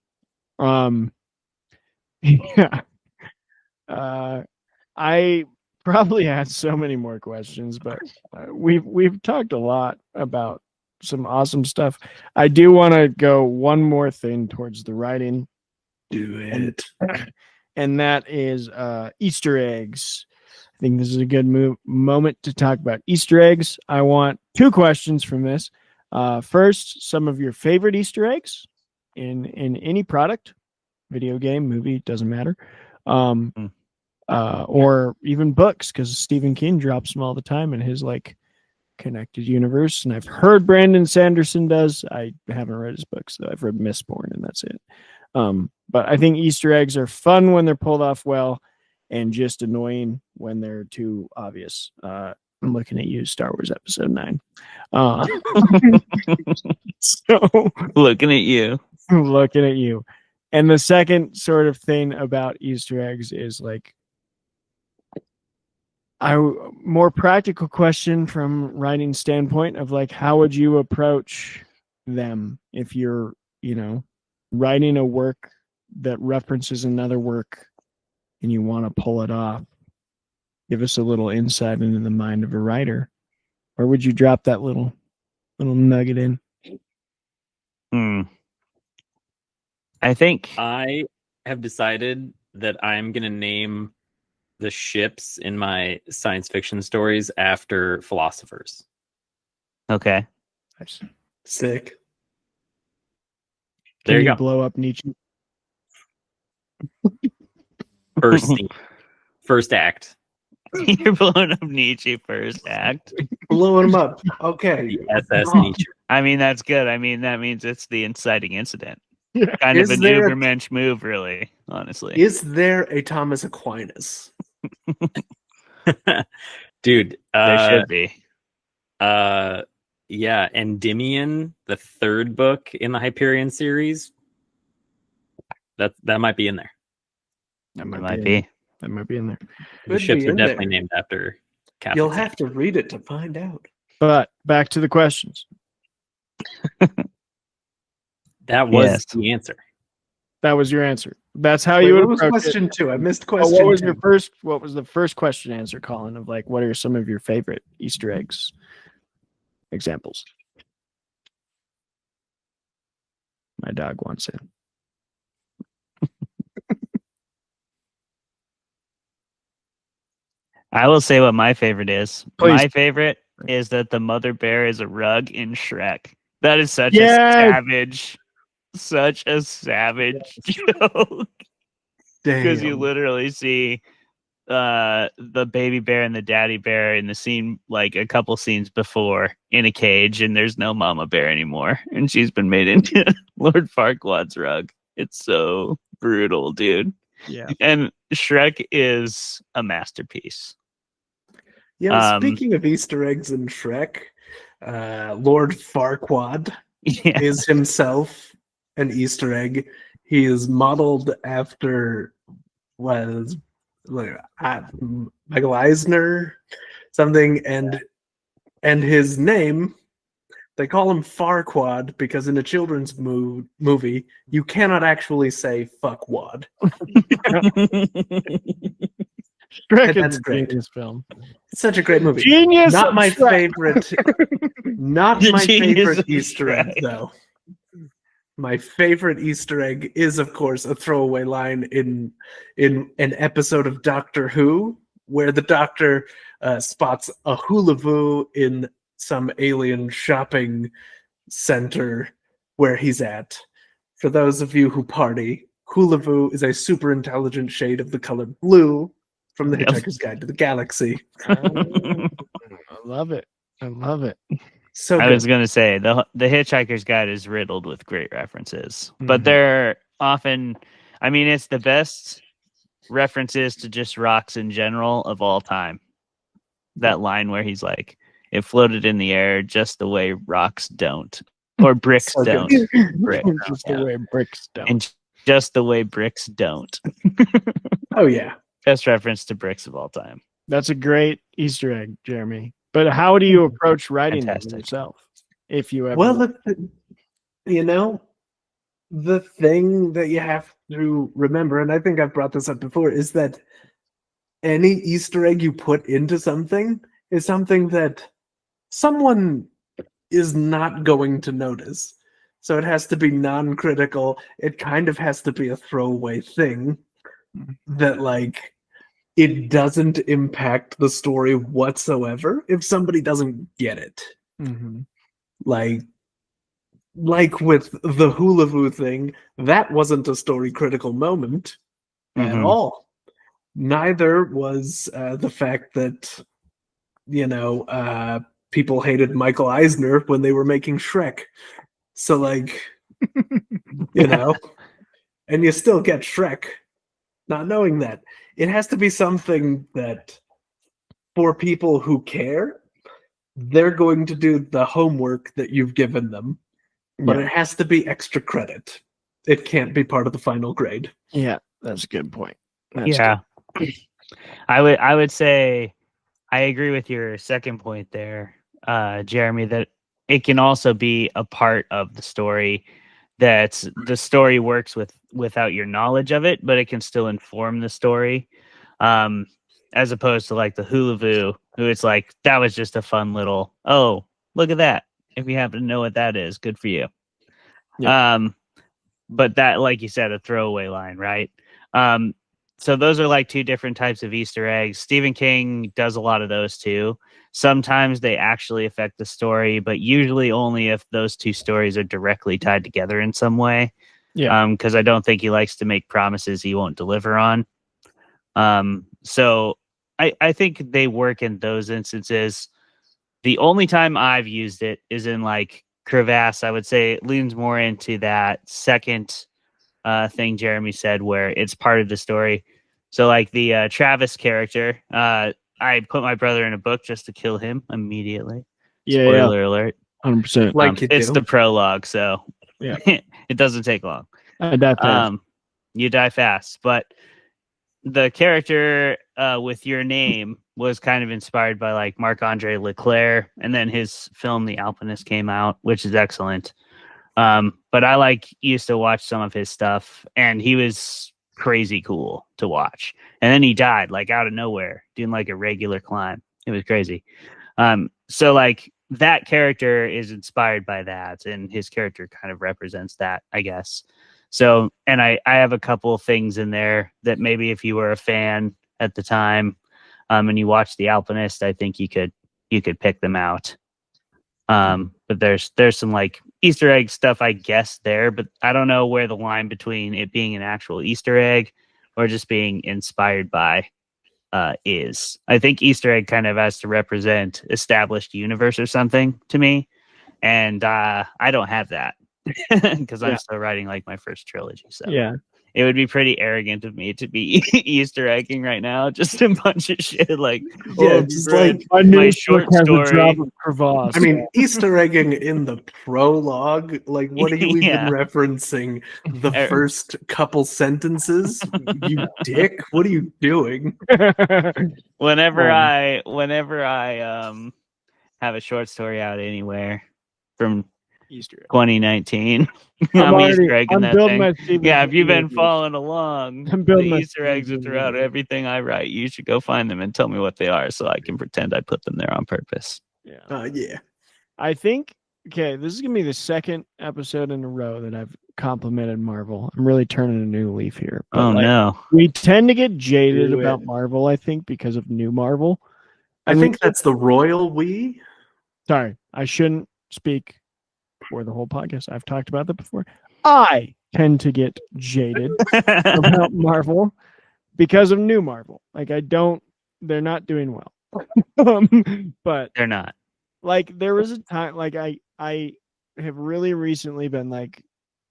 yeah. I probably had so many more questions, but we've talked a lot about some awesome stuff. I do want to go one more thing towards the writing. Do it. And that is Easter eggs. I think this is a good moment to talk about Easter eggs. I want 2 questions from this. First, some of your favorite Easter eggs in any product, video game, movie, doesn't matter. Or even books, because Stephen King drops them all the time in his like connected universe. And I've heard Brandon Sanderson does. I haven't read his books, though. I've read Mistborn, and that's it. But I think Easter eggs are fun when they're pulled off well, and just annoying when they're too obvious. I'm looking at you, Star Wars Episode 9. So Looking at you. looking at you. And the second sort of thing about Easter eggs is like more practical question from writing standpoint of like, how would you approach them if you're, writing a work that references another work and you want to pull it off? Give us a little insight into the mind of a writer. Or would you drop that little nugget in? I think I have decided that I'm going to name the ships in my science fiction stories after philosophers. okay. Nice. Sick. There Can you you go. blow up Nietzsche? First scene. First act. You're blowing up Nietzsche first act. Blowing them up. Okay. The SS Oh. Nietzsche. I mean, that's good. I mean, that means it's the inciting incident. Yeah. Kind of Is an there a- Ubermensch move, really, honestly. Is there a Thomas Aquinas? Dude, There should be. yeah, Endymion, the third book in the Hyperion series. That might be in there. That It might, might be. be. That might be in there. The Could ships be are in definitely there. named after Catholic You'll saints. have to read it to find out. But back to the questions. That was Yes. the answer. That was your answer. That's how Wait, you would what was approach question it. 2? I missed Oh, question what was 2. your first? What was the first question answer, Colin? Of like, what are some of your favorite Easter eggs examples? My dog wants in. I will say what my favorite is. Please. My favorite is that the mother bear is a rug in Shrek. That is such Yes! such a savage joke. Because you Damn. literally see the baby bear and the daddy bear in the scene, like a couple scenes before, in a cage, and there's no mama bear anymore, and she's been made into Lord Farquaad's rug. It's so brutal, dude. Yeah. And Shrek is a masterpiece. Yeah, speaking of Easter eggs in Shrek, Lord Farquaad Yeah. is himself an Easter egg. He is modeled after Michael Eisner, something, and his name, they call him Farquaad because in a children's movie you cannot actually say fuckwad. Shrek And that's is a great. genius film. It's such a great movie. Genius. Not of my Shrek. favorite. Not The my genius favorite of Easter egg, Shrek. though. My favorite Easter egg is, of course, a throwaway line in an episode of Doctor Who, where the Doctor spots a hula hoo in some alien shopping center where he's at. For those of you who party, hula hoo is a super intelligent shade of the color blue from The Yep. Hitchhiker's Guide to the Galaxy. I love it. I love it. So I good. was gonna say the Hitchhiker's Guide is riddled with great references, but Mhm. they're often, I mean, it's the best references to just rocks in general of all time. That line where he's like, "It floated in the air just the way rocks don't, or bricks So good. don't, Brick, Just yeah. the way bricks don't. and just the way bricks don't." Oh, yeah. Best reference to bricks of all time. That's a great Easter egg, Jeremy. But how do you approach writing them Fantastic. yourself? If you ever Well, the thing that you have to remember, and I think I've brought this up before, is that any Easter egg you put into something is something that someone is not going to notice. So it has to be non-critical. It kind of has to be a throwaway thing that, like, it doesn't impact the story whatsoever if somebody doesn't get it. Mhm. Like with the hula hoo thing, that wasn't a story critical moment at Mhm. all. Neither was the fact that people hated Michael Eisner when they were making Shrek. So, like, and you still get Shrek not knowing that. It has to be something that for people who care, they're going to do the homework that you've given them, but Yeah. it has to be extra credit. It can't be part of the final grade. Yeah, that's a good point. That's Yeah. I would say I agree with your second point there, Jeremy, that it can also be a part of the story that the story works without your knowledge of it, but it can still inform the story. As opposed to like the Hulu, who it's like, that was just a fun little, oh, look at that. If you happen to know what that is, good for you. Yeah. But that, like you said, a throwaway line, right? So those are like two different types of Easter eggs. Stephen King does a lot of those too. Sometimes they actually affect the story, but usually only if those two stories are directly tied together in some way. Yeah. Because I don't think he likes to make promises he won't deliver on. So I think they work in those instances. The only time I've used it is in like Crevasse. I would say it leans more into that second thing Jeremy said, where it's part of the story. So like the Travis character, I put my brother in a book just to kill him immediately. Yeah. Spoiler alert. 100%. Like you It's do. the prologue, so Yeah. it doesn't take long. That You die fast, but the character with your name was kind of inspired by like Marc-Andre Leclerc, and then his film The Alpinist came out, which is excellent. But I used to watch some of his stuff, and he was crazy cool to watch. And then he died like out of nowhere doing like a regular climb. It was crazy. So like that character is inspired by that, and his character kind of represents that, I guess. So, and I have a couple of things in there that maybe if you were a fan at the time, and you watched The Alpinist, I think you could pick them out. But there's some like Easter egg stuff, I guess, there, but I don't know where the line between it being an actual Easter egg or just being inspired by is. I think Easter egg kind of has to represent established universe or something to me, and I don't have that because I'm still writing like my first trilogy. So yeah. it would be pretty arrogant of me to be Easter egging right now, just a bunch of shit like, Yeah, oh, just Brad, like my short story. Crevasse. I mean, Easter egging in the prologue. Like, what are you Yeah. even referencing? The first couple sentences? You dick! What are you doing? Whenever I have a short story out anywhere from Easter egg. 2019, I'm Easter egging that building my thing. Stephen Yeah, if you've King been following along, I'm the building my Easter eggs are Stephen throughout King. everything I write. You should go find them and tell me what they are, so I can pretend I put them there on purpose. Yeah. Yeah. I think, okay, this is going to be the second episode in a row that I've complimented Marvel. I'm really turning a new leaf here. But Oh no. we tend to get jaded Do about it. Marvel, I think, because of new Marvel. I think that's the royal we. Sorry, I shouldn't speak for the whole podcast. I've talked about that before. I tend to get jaded about Marvel because of new Marvel. Like, they're not doing well. But They're not. like, there was a time, like, I have really recently been like,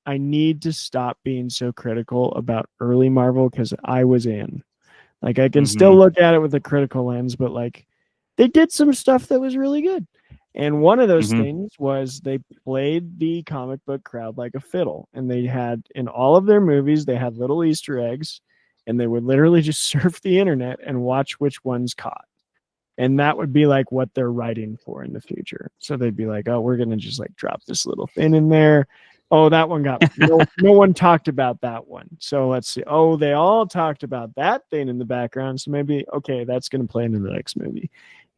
I need to stop being so critical about early Marvel because I was in. Like, I can still look at it with a critical lens, but like, they did some stuff that was really good. And one of those things was they played the comic book crowd like a fiddle. And they had, in all of their movies, they had little Easter eggs, and they would literally just surf the internet and watch which ones caught. And that would be like what they're writing for in the future. So they'd be like, oh, we're going to just like drop this little thing in there. Oh, that one got, no one talked about that one. So let's see. Oh, they all talked about that thing in the background. So maybe, okay, that's going to play into the next movie.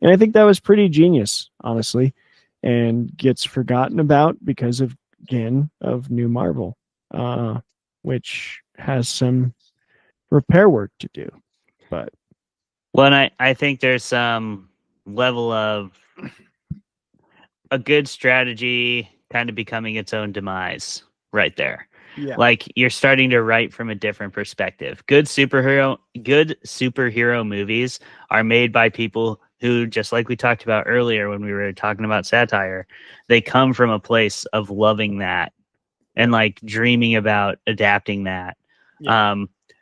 And I think that was pretty genius, honestly, and gets forgotten about because of, again, of new Marvel, which has some repair work to do. But well, and I think there's some level of a good strategy kind of becoming its own demise right there. yeah, Like, you're starting to write from a different perspective. Good superhero movies are made by people who, just like we talked about earlier when we were talking about satire, they come from a place of loving that and like dreaming about adapting that. Yeah.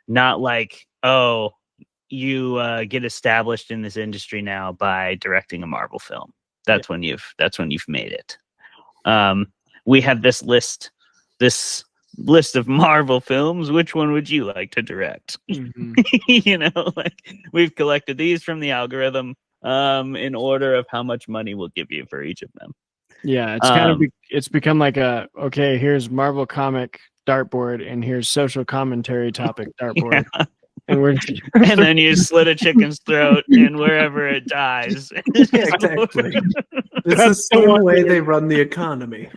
Not like, oh, you get established in this industry now by directing a Marvel film. That's when you've made it. We have this list of Marvel films. Which one would you like to direct? You know, like we've collected these from the algorithm in order of how much money we'll give you for each of them. Yeah, it's kind of it's become like a okay, here's Marvel comic dartboard and here's social commentary topic dartboard. Yeah. And then you slit a chicken's throat and wherever it dies. Yeah, exactly. This is the way they run the economy.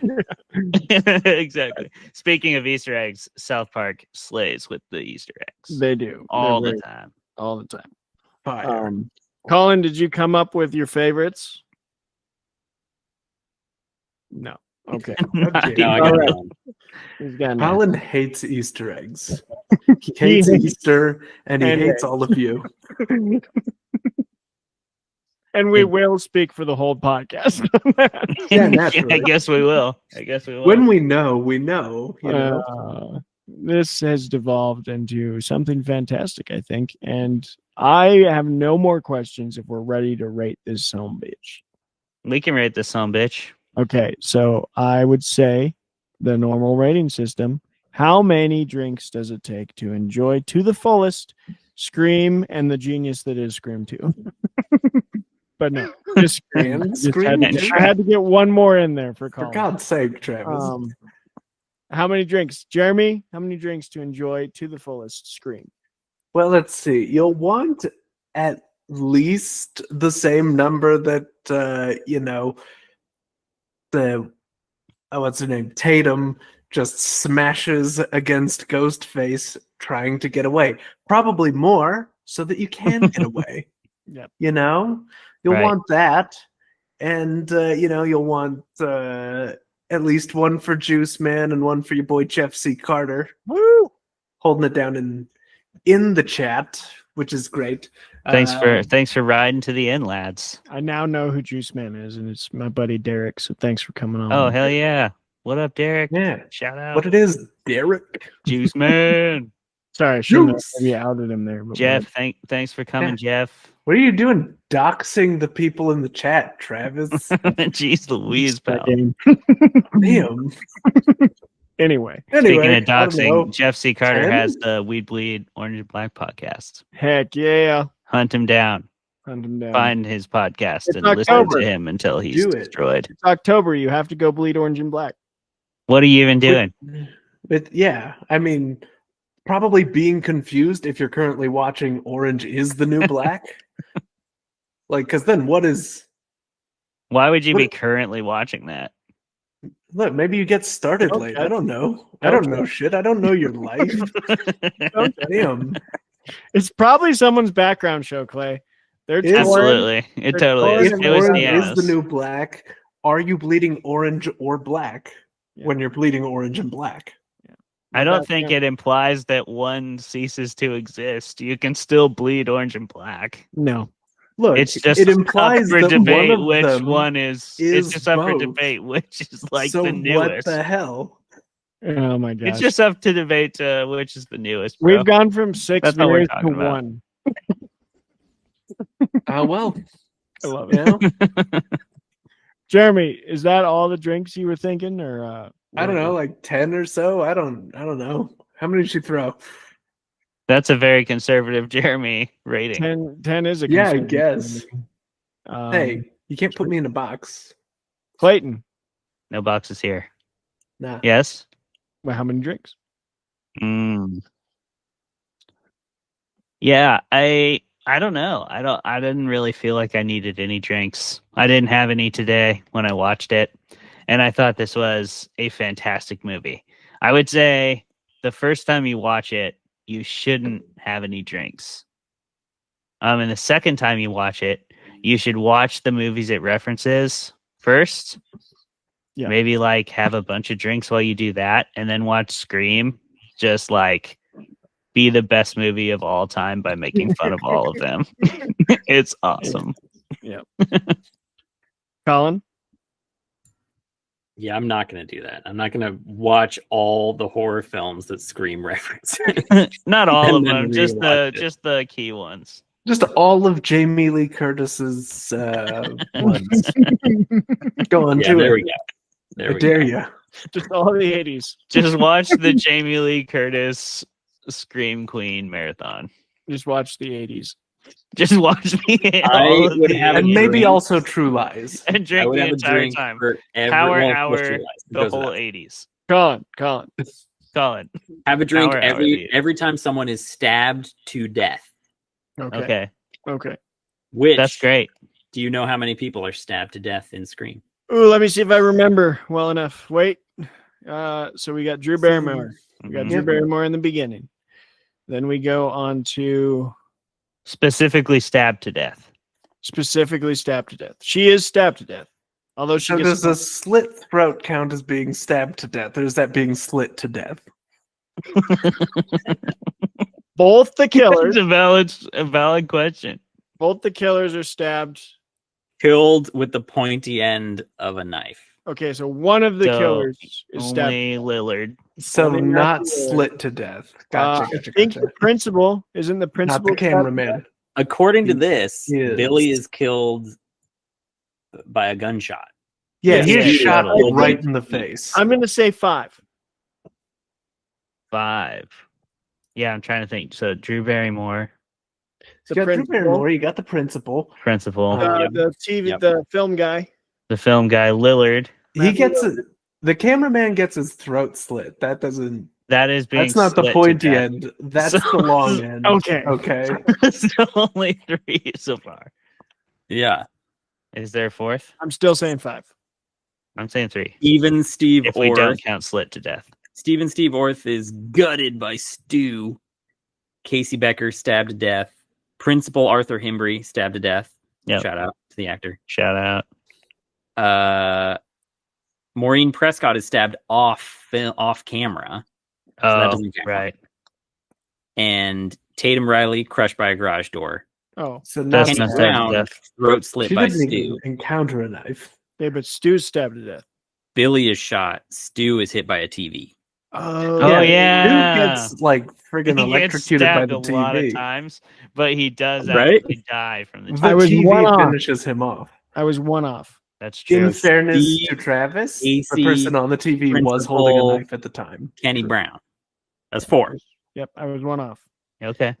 Exactly. Speaking of Easter eggs, South Park slays with the Easter eggs. They do. All the time. All the time. Fire. Colin, did you come up with your favorites? No. Okay. Okay. No, I All got right. none. He's got Colin hates Easter eggs. He hates Easter, and he hates all of you. And we will speak for the whole podcast. Yeah, naturally. I guess we will. When we know, we know. You know? This has devolved into something fantastic, I think. And I have no more questions if we're ready to rate this son bitch. We can rate this son bitch. Okay, so I would say the normal rating system. How many drinks does it take to enjoy to the fullest Scream and the genius that is Scream 2? But no, just Scream. And Just Scream had to- 2? I had to get one more in there for For Colin. God's sake, Travis. How many drinks? Jeremy, how many drinks to enjoy to the fullest Scream? Well, let's see. You'll want at least the same number that what's her name? Tatum just smashes against Ghostface trying to get away. Probably more so that you can get away. Yep. You know? You'll Right. want that. And you'll want at least one for Juice Man and one for your boy Jeff C. Carter. Woo! Holding it down in the chat, which is great. Thanks for riding to the end, lads. I now know who Juice Man is, and it's my buddy Derek. So thanks for coming on. Oh hell yeah! What up, Derek? Yeah. Shout out, What it is, Derek. Juice Man. Sorry, I shouldn't have Juice. maybe outed him there. But Jeff, thanks for coming, Jeff. What are you doing doxing the people in the chat, Travis? Jeez Louise, pal. Damn. Anyway, Speaking of I don't know. doxing, Jeff C. Carter 10? has the Weed Bleed Orange and Black podcast. heck yeah. Hunt him down. Hunt him down. Find his podcast It's and listen October. to him until he's Do it. destroyed. It's October. You have to go bleed orange and black. What are you even doing? But yeah, I mean, probably being confused if you're currently watching Orange is the New Black. Because then what is... Why would you be What- currently watching that? Look, maybe you get started Don't late. judge I don't know. me. I don't Don't know shit. I don't know your life. Damn. It's probably someone's background show, Clay. They're Is- touring. Absolutely. It totally is. If It was orange is Deanna's. the new black, are you bleeding orange or black Yeah. when you're bleeding orange and black? I don't think it implies that one ceases to exist. You can still bleed orange and black. No. Look, It's just it implies up for that debate one of which them one is. It's is just up for both. debate which is like so the newest. what the hell? Oh my gosh. It's just up to debate which is the newest. Bro. We've gone from 6 That's all we're viewers to talking about. 1. Oh well, I love you know, Jeremy, is that all the drinks you were thinking, or I don't know, like 10 or so. I don't know. How many did she throw? That's a very conservative Jeremy rating. 10 is a Yeah, I conservative guess. number. Hey, you can't put me in a box. Clayton, No boxes here. Nah. Yes. well, how many drinks? Yeah, I don't know. I didn't really feel like I needed any drinks. I didn't have any today when I watched it, and I thought this was a fantastic movie. I would say the first time you watch it, you shouldn't have any drinks. And the second time you watch it, you should watch the movies it references first. Yeah. Maybe like have a bunch of drinks while you do that, and then watch Scream. Just like be the best movie of all time by making fun of all of them. It's awesome. Colin, Yeah, I'm not going to do that. I'm not going to watch all the horror films that Scream reference. Not all of And then them, just rewatch it. the key ones. Just all of Jamie Lee Curtis's ones. Go on Yeah, to there it. we go. There I we dare go. you. Just all the 80s. Just watch the Jamie Lee Curtis Scream Queen marathon. Just watch the 80s. Just watch me I all of would the have a And maybe drink. also True Lies. and I drink would the have a entire drink time. for every Power well, hour, True Lies, the because of whole that. 80s. Colin. Colin. Have a drink Power hour, dude. every time someone is stabbed to death. Okay. Okay. Which That's great. Do you know how many people are stabbed to death in Scream? Ooh, let me see if I remember well enough. Wait. So we got Drew Barrymore. We got Drew Mhm. Barrymore in the beginning. Then we go on to Specifically stabbed to death. specifically stabbed to death. She is stabbed to death. Although she So gets does a slit throat count as being stabbed to death, or is that being slit to death? both the killers. It's a valid question. Both the killers are stabbed. Killed with the pointy end of a knife. Okay, so one of the So, killers is stabbed. Only Lillard. So Only not Matthew Lillard. slit to death. Gotcha, I think the principal isn't the Not principal the cameraman. According to He this, is. Billy is killed by a gunshot. Yeah, Yeah, he was yeah, shot totally. right in the face. I'm going to say 5. 5. Yeah, I'm trying to think. So Drew Barrymore, You got Drew Barrymore, you got the principal. principal, Yep. The TV, Yep. the film guy. the film guy Lillard. He gets the cameraman gets his throat slit. That doesn't. That is being. That's not the slit to pointy death. end. That's So- the long end. Okay. Okay. So only 3 so far. Yeah. Is there a 4th? I'm still saying 5. I'm saying 3. Even Steve If we don't Orth. count slit to death. Steve Orth is gutted by Stu. Casey Becker stabbed to death. Principal Arthur Himbry stabbed to death. Yep. Shout out to the actor. Shout out. Maureen Prescott is stabbed off camera. that Oh, doesn't count. right. And Tatum Riley crushed by a garage door. Oh, So now That's Kenny not Brown death. throat slit she by didn't Stu. even encounter a knife. yeah, but Stu's stabbed to death. Billy is shot. Stu is hit by a TV. Oh, yeah. Dude gets like friggin' He gets electrocuted by stabbed the a lot of TV. times, but he does Right? actually die from the The I was TV one off. finishes him off. I was 1 off. That's true. In fairness Steve, to Travis, AC, the person on the TV was holding Principal, a knife at the time. Kenny Brown. That's 4. Yep, I was 1 off. Okay.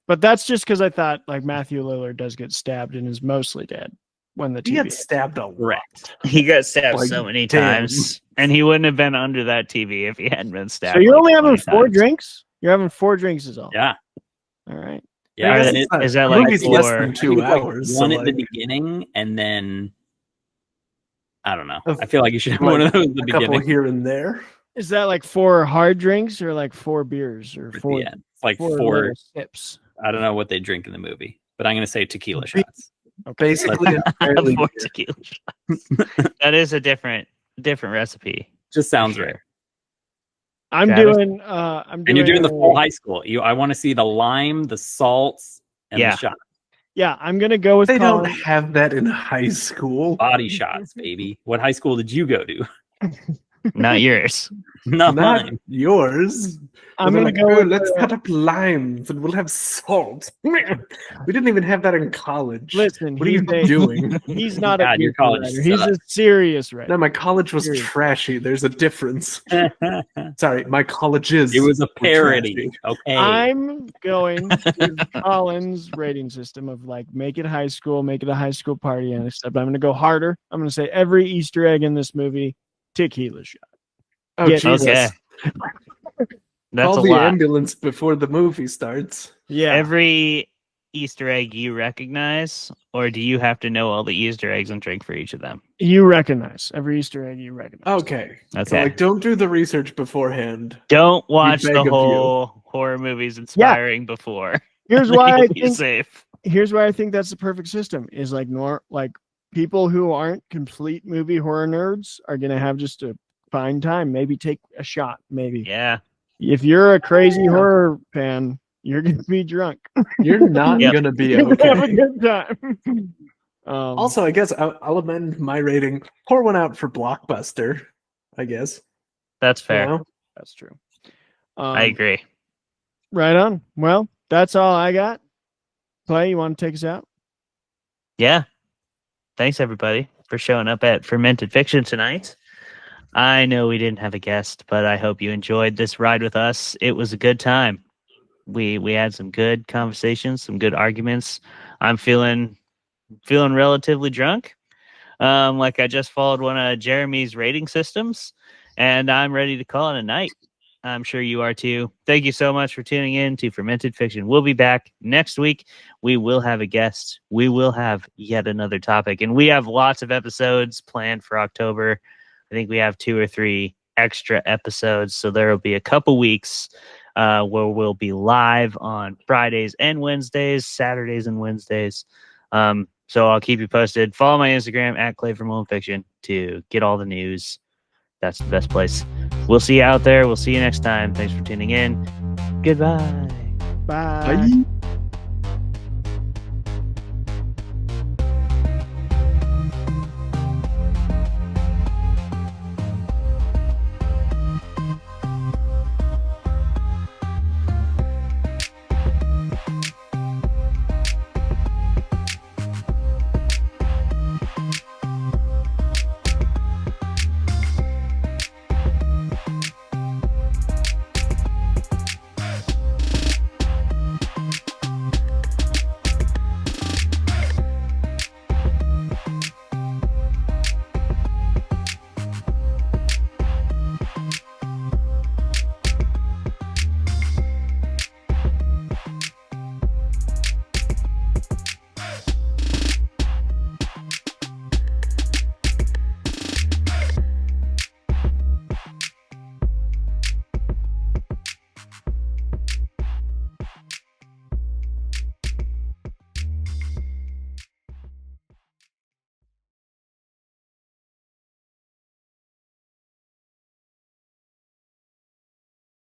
But that's just because I thought like Matthew Lillard does get stabbed and is mostly dead when the He TV. gets stabbed a lot. Correct. He got stabbed Like, so many damn. times, and he wouldn't have been under that TV if he hadn't been stabbed. So you're like only having 20 4 times. drinks? You're having 4 drinks is all. Yeah. All right. Yeah. Are and they- it- is that The like movie's less for- than I 2 think it's like hours. one so, at the like, beginning, and then I don't know. Of- I feel like you should have like one of those at the a couple beginning. here and there. Is that like 4 hard drinks or like 4 beers or At 4 the end. It's like 4. little sips? I don't know what they drink in the movie, but I'm going to say tequila shots. Basically, entirely Four beer. tequila shots. That is a different recipe. Just sounds Sure. rare. I'm Travis? doing. And you're doing the full high school. I want to see the lime, the salts, and Yeah. the shot. Yeah, I'm gonna go with They don't Colin. have that in high school. Body shots, baby. What high school did you go to? Not yours. Not Not mine. yours. I'm They're gonna like, go "Oh, with. let's cut up limes and we'll have salt. We didn't even have that in college. Listen, What are you he's a- doing? He's not God, a your goofy college writer. He's a sucks. serious No, writer. my college was Serious. trashy. There's a difference. It Sorry, my colleges. was a were parody. trashy. Okay. I'm going with Colin's rating system of like make it high school, make it a high school party, and except I'm gonna go harder. I'm gonna say every Easter egg in this movie, tequila shot. Oh, Yeah, Jesus. Okay. That's Call a the lot. ambulance before the movie starts. Yeah, Every Easter egg you recognize, or do you have to know all the Easter eggs and drink for each of them? you recognize every Easter egg. You recognize. Okay. So, Okay. like, don't do the research beforehand. Don't watch beg the of you. whole horror movies inspiring before. Here's why I You'll be think. safe. Here's why I think that's the perfect system. Is like like people who aren't complete movie horror nerds are gonna have just a fine time. Maybe take a shot. Maybe Yeah. if you're a crazy horror fan, you're gonna be drunk. You're not Yep. going to be You're gonna have a okay. good time. Also, I guess I'll amend my rating. Pour one out for Blockbuster. I guess. That's You fair. know? That's true. I agree. Right on. Well, that's all I got. Clay, you want to take us out? Yeah. Thanks, everybody, for showing up at Fermented Fiction tonight. I know we didn't have a guest, but I hope you enjoyed this ride with us. It was a good time. We had some good conversations, some good arguments. I'm feeling relatively drunk. Like I just followed one of Jeremy's rating systems, and I'm ready to call it a night. I'm sure you are too. Thank you so much for tuning in to Fermented Fiction. We'll be back next week. We will have a guest. We will have yet another topic, and we have lots of episodes planned for October. I think we have 2 or 3 extra episodes, so there will be a couple weeks where we'll be live on Fridays and Wednesdays, Saturdays and Wednesdays. So I'll keep you posted. Follow my Instagram at Clay Vermulm Fiction to get all the news. That's the best place. We'll see you out there. We'll see you next time. Thanks for tuning in. Goodbye. Bye. Bye.